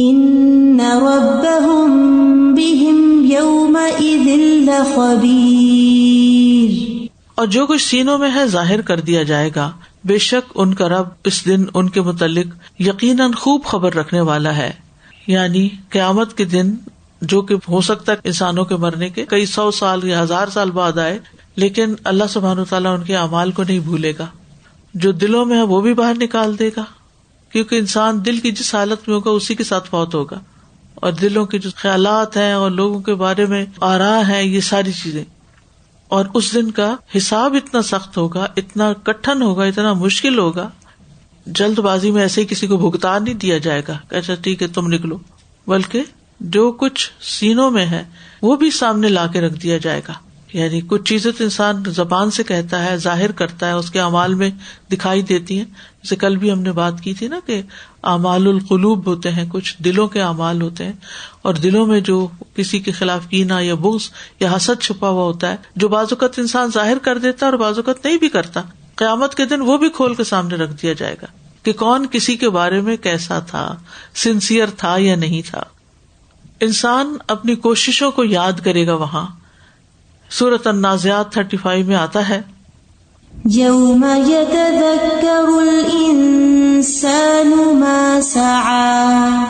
[SPEAKER 2] إِنَّ رَبَّهُمْ بِهِمْ يَوْمَئِذٍ لَخَبِيرٌ.
[SPEAKER 1] اور جو کچھ سینوں میں ہے ظاہر کر دیا جائے گا، بے شک ان کا رب اس دن ان کے متعلق یقیناً خوب خبر رکھنے والا ہے. یعنی قیامت کے دن جو کہ ہو سکتا ہے انسانوں کے مرنے کے کئی 100 سال یا 1000 سال بعد آئے، لیکن اللہ سبحانہ وتعالیٰ ان کے اعمال کو نہیں بھولے گا. جو دلوں میں ہے وہ بھی باہر نکال دے گا، کیونکہ انسان دل کی جس حالت میں ہوگا اسی کے ساتھ فوت ہوگا. اور دلوں کے جو خیالات ہیں اور لوگوں کے بارے میں آراء ہیں، یہ ساری چیزیں. اور اس دن کا حساب اتنا سخت ہوگا، اتنا کٹھن ہوگا، اتنا مشکل ہوگا، جلد بازی میں ایسے ہی کسی کو بھگتان نہیں دیا جائے گا کہ اچھا ٹھیک ہے تم نکلو، بلکہ جو کچھ سینوں میں ہے وہ بھی سامنے لا کے رکھ دیا جائے گا. یعنی کچھ چیزیں تو انسان زبان سے کہتا ہے، ظاہر کرتا ہے، اس کے اعمال میں دکھائی دیتی ہیں. جیسے کل بھی ہم نے بات کی تھی نا کہ اعمال القلوب ہوتے ہیں، کچھ دلوں کے اعمال ہوتے ہیں، اور دلوں میں جو کسی کے خلاف کینہ یا بغض یا حسد چھپا ہوا ہوتا ہے، جو بعض اوقات انسان ظاہر کر دیتا ہے اور بعض اوقات نہیں بھی کرتا. قیامت کے دن وہ بھی کھول کے سامنے رکھ دیا جائے گا کہ کون کسی کے بارے میں کیسا تھا، سنسیئر تھا یا نہیں تھا. انسان اپنی کوششوں کو یاد کرے گا. وہاں سورۃ النازعات 35 میں آتا ہے
[SPEAKER 2] یوم یتذکر الانسان ما سعی،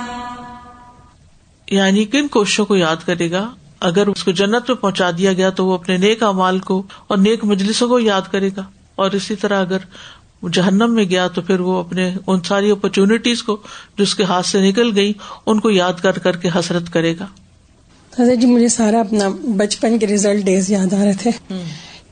[SPEAKER 1] یعنی کن کوششوں کو یاد کرے گا. اگر اس کو جنت میں پہنچا دیا گیا تو وہ اپنے نیک اعمال کو اور نیک مجلسوں کو یاد کرے گا، اور اسی طرح اگر جہنم میں گیا تو پھر وہ اپنے ان ساری اپرچونٹیز کو جو اس کے ہاتھ سے نکل گئی ان کو یاد کر کر کے حسرت کرے گا.
[SPEAKER 6] حضرت جی مجھے سارا اپنا بچپن کے ریزلٹ ڈیز یاد آ رہے تھے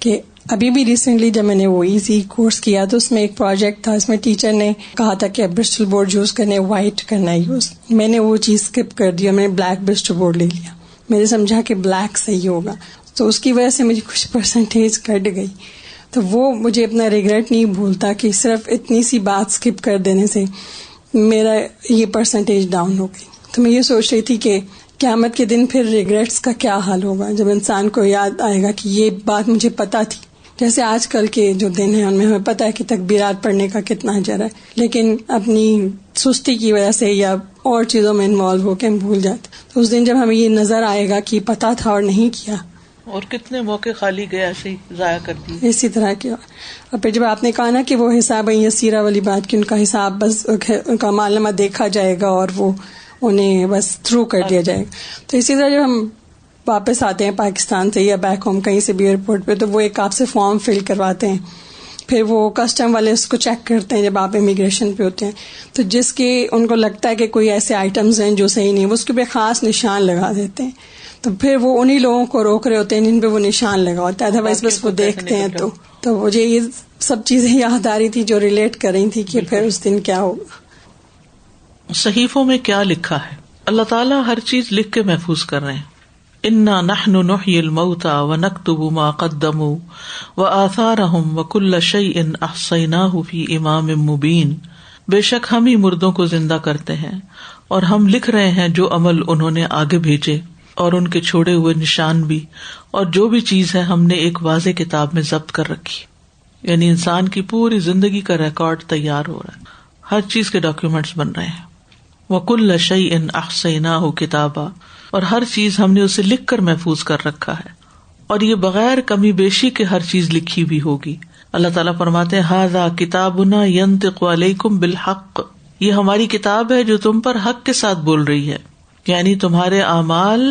[SPEAKER 6] کہ ابھی بھی ریسنٹلی جب میں نے وہ ایزی کورس کیا تو اس میں ایک پروجیکٹ تھا، اس میں ٹیچر نے کہا تھا کہ برسٹل بورڈ یوز کرنے، وائٹ کرنا ہے یوز. میں نے وہ چیز اسکپ کر دیا، میں نے بلیک برسٹل بورڈ لے لیا. میں نے سمجھا کہ بلیک صحیح ہوگا، تو اس کی وجہ سے مجھے کچھ پرسنٹیج کٹ گئی. تو وہ مجھے اپنا ریگریٹ نہیں بھولتا کہ صرف اتنی سی بات اسکپ کر دینے سے میرا یہ پرسنٹیج ڈاؤن ہو گئی. تو میں یہ سوچ رہی تھی کہ قیامت کے دن پھر ریگریٹس کا کیا حال ہوگا جب انسان کو یاد آئے گا کہ یہ بات مجھے پتا تھی. جیسے آج کل کے جو دن ہیں ان میں ہمیں پتا ہے کہ تکبیرات پڑھنے کا کتنا اجر ہے، لیکن اپنی سستی کی وجہ سے یا اور چیزوں میں انوالو ہو کے ہم بھول جاتے. تو اس دن جب ہمیں یہ نظر آئے گا کہ پتا تھا اور نہیں کیا،
[SPEAKER 1] اور کتنے موقع خالی گئے ایسے ہی ضائع کر دیے
[SPEAKER 6] اسی طرح کیا. اور پھر جب آپ نے کہا نا کہ وہ حساب یسیرہ والی بات کہ ان کا حساب بس ان کا معلومہ دیکھا جائے گا اور وہ انہیں بس تھرو کر دیا جائے گا، تو اسی طرح جب ہم واپس آتے ہیں پاکستان سے یا بیک ہوم کہیں سے بھی ایئرپورٹ پہ، تو وہ ایک آپ سے فارم فل کرواتے ہیں، پھر وہ کسٹم والے اس کو چیک کرتے ہیں جب آپ امیگریشن پہ ہوتے ہیں. تو جس کے ان کو لگتا ہے کہ کوئی ایسے آئٹمز ہیں جو صحیح نہیں، وہ اس کے پہ خاص نشان لگا دیتے ہیں. تو پھر وہ انہی لوگوں کو روک رہے ہوتے ہیں جن پہ وہ نشان لگا ہوتا ہے، ادروائز بس وہ دیکھتے ہیں. تو مجھے یہ سب چیزیں یاد آ رہی تھی جو ریلیٹ کر رہی تھی کہ پھر اس دن کیا ہوگا.
[SPEAKER 1] صحیفوں میں کیا لکھا ہے؟ اللہ تعالیٰ ہر چیز لکھ کے محفوظ کر رہے ہیں. انا نحن نحیی الموتى ونکتب ما قدموا وآثارهم وکل شیء احصیناہ فی امام مبین. بے شک ہم ہی مردوں کو زندہ کرتے ہیں اور ہم لکھ رہے ہیں جو عمل انہوں نے آگے بھیجے اور ان کے چھوڑے ہوئے نشان بھی، اور جو بھی چیز ہے ہم نے ایک واضح کتاب میں ضبط کر رکھی. یعنی انسان کی پوری زندگی کا ریکارڈ تیار ہو رہا ہے، ہر چیز کے ڈاکیومینٹس بن رہے ہیں. وَكُلَّ شَيْءٍ أَحْصَيْنَاهُ كِتَابًا، اور ہر چیز ہم نے اسے لکھ کر محفوظ کر رکھا ہے، اور یہ بغیر کمی بیشی کے ہر چیز لکھی بھی ہوگی. اللہ تعالیٰ فرماتے ہیں هَذَا كِتَابُنَا يَنطِقُ عَلَيْكُمْ بِالْحَقِّ، یہ ہماری کتاب ہے جو تم پر حق کے ساتھ بول رہی ہے. یعنی تمہارے اعمال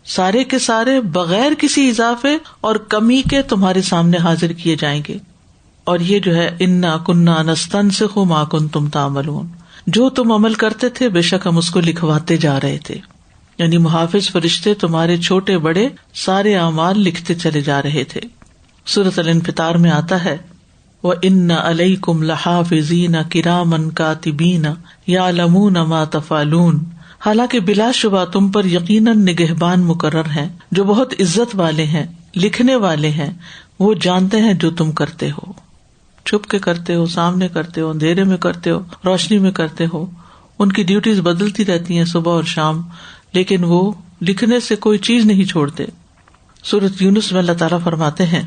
[SPEAKER 1] سارے کے سارے بغیر کسی اضافے اور کمی کے تمہارے سامنے حاضر کیے جائیں گے. اور یہ جو ہے انا کننا نستنسخ ما کنتم تعملون، جو تم عمل کرتے تھے بے شک ہم اس کو لکھواتے جا رہے تھے. یعنی محافظ فرشتے تمہارے چھوٹے بڑے سارے اعمال لکھتے چلے جا رہے تھے. سورۃ الانفطار میں آتا ہے وَإِنَّ عَلَيْكُمْ لَحَافِظِينَ كِرَامًا كَاتِبِينَ يَعْلَمُونَ مَا تَفْعَلُونَ، حالانکہ بلا شبہ تم پر یقیناً نگہبان مقرر ہیں جو بہت عزت والے ہیں، لکھنے والے ہیں، وہ جانتے ہیں جو تم کرتے ہو. چھپ کے کرتے ہو، سامنے کرتے ہو، اندھیرے میں کرتے ہو، روشنی میں کرتے ہو. ان کی ڈیوٹیز بدلتی رہتی ہیں صبح اور شام، لیکن وہ لکھنے سے کوئی چیز نہیں چھوڑتے. سورۃ یونس میں اللہ تعالیٰ فرماتے ہیں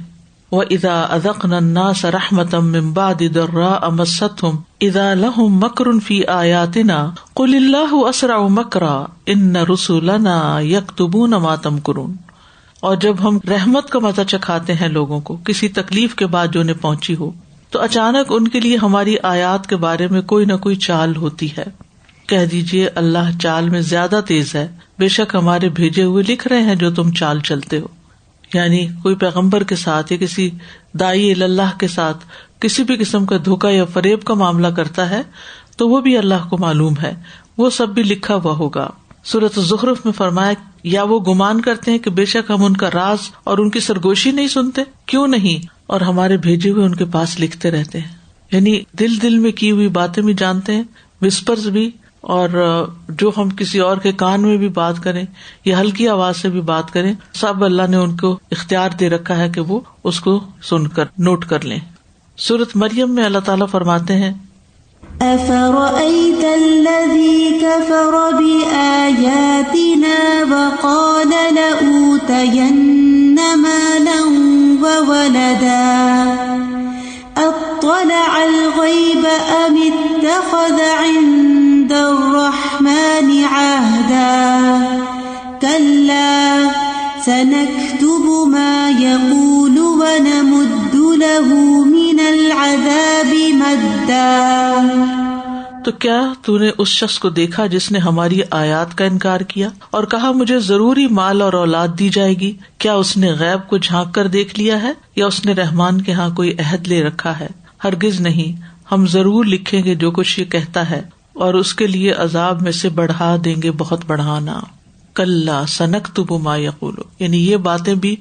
[SPEAKER 1] وَإِذَا أَذَقْنَا النَّاسَ رَحْمَةً مِّن بَعْدِ ضَرَّاءَ مَسَّتْهُمْ إِذَا لَهُم مَّكْرٌ فِي آيَاتِنَا قُلِ اللَّهُ أَسْرَعُ مَكْرًا إِنَّ رُسُلَنَا يَكْتُبُونَ مَا تَمْكُرُونَ. اور جب ہم رحمت کا مزہ چکھاتے ہیں لوگوں کو کسی تکلیف کے بعد جو انہیں پہنچی ہو، تو اچانک ان کے لیے ہماری آیات کے بارے میں کوئی نہ کوئی چال ہوتی ہے. کہہ دیجیے اللہ چال میں زیادہ تیز ہے، بے شک ہمارے بھیجے ہوئے لکھ رہے ہیں جو تم چال چلتے ہو. یعنی کوئی پیغمبر کے ساتھ یا کسی داعی اللہ کے ساتھ کسی بھی قسم کا دھوکہ یا فریب کا معاملہ کرتا ہے تو وہ بھی اللہ کو معلوم ہے، وہ سب بھی لکھا ہوا ہوگا. سورۃ الزخرف میں فرمایا یا وہ گمان کرتے ہیں کہ بے شک ہم ان کا راز اور ان کی سرگوشی نہیں سنتے، کیوں نہیں، اور ہمارے بھیجے ہوئے ان کے پاس لکھتے رہتے ہیں. یعنی دل میں کی ہوئی باتیں بھی جانتے ہیں، وسپرز بھی، اور جو ہم کسی اور کے کان میں بھی بات کریں یا ہلکی آواز سے بھی بات کریں، سب اللہ نے ان کو اختیار دے رکھا ہے کہ وہ اس کو سن کر نوٹ کر لیں. سورۃ مریم میں اللہ تعالیٰ فرماتے ہیں
[SPEAKER 2] أفرأيت الذي كفر بآياتنا وقال لأوتين مالا وولدا أطلع الغيب أم اتخذ عند الرحمن عهدا كلا سنكتب ما يقول ونمد له من العذاب مدا.
[SPEAKER 1] تو کیا تو نے اس شخص کو دیکھا جس نے ہماری آیات کا انکار کیا اور کہا مجھے ضروری مال اور اولاد دی جائے گی؟ کیا اس نے غیب کو جھانک کر دیکھ لیا ہے یا اس نے رحمان کے ہاں کوئی عہد لے رکھا ہے؟ ہرگز نہیں، ہم ضرور لکھیں گے جو کچھ یہ کہتا ہے اور اس کے لیے عذاب میں سے بڑھا دیں گے بہت بڑھانا. کلا سنکتب ما یقول، یعنی یہ باتیں بھی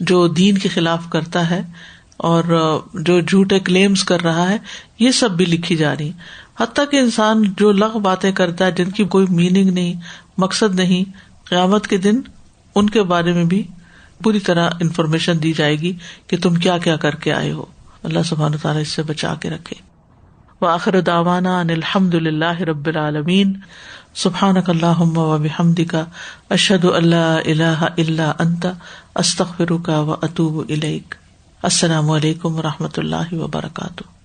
[SPEAKER 1] جو دین کے خلاف کرتا ہے اور جو جھوٹے کلیمز کر رہا ہے یہ سب بھی لکھی جا رہی. حتیٰ کہ انسان جو لغو باتیں کرتا ہے جن کی کوئی میننگ نہیں، مقصد نہیں، قیامت کے دن ان کے بارے میں بھی پوری طرح انفارمیشن دی جائے گی کہ تم کیا کیا کر کے آئے ہو. اللہ سبحانہ تعالیٰ اس سے بچا کے رکھے. وآخر دعوانا ان الحمد للہ رب العالمین. سبحانک اللہم وبحمدک اشہد ان لا الہ الا انت استغفرک واتوب الیک. السلام علیکم ورحمۃ اللہ وبرکاتہ.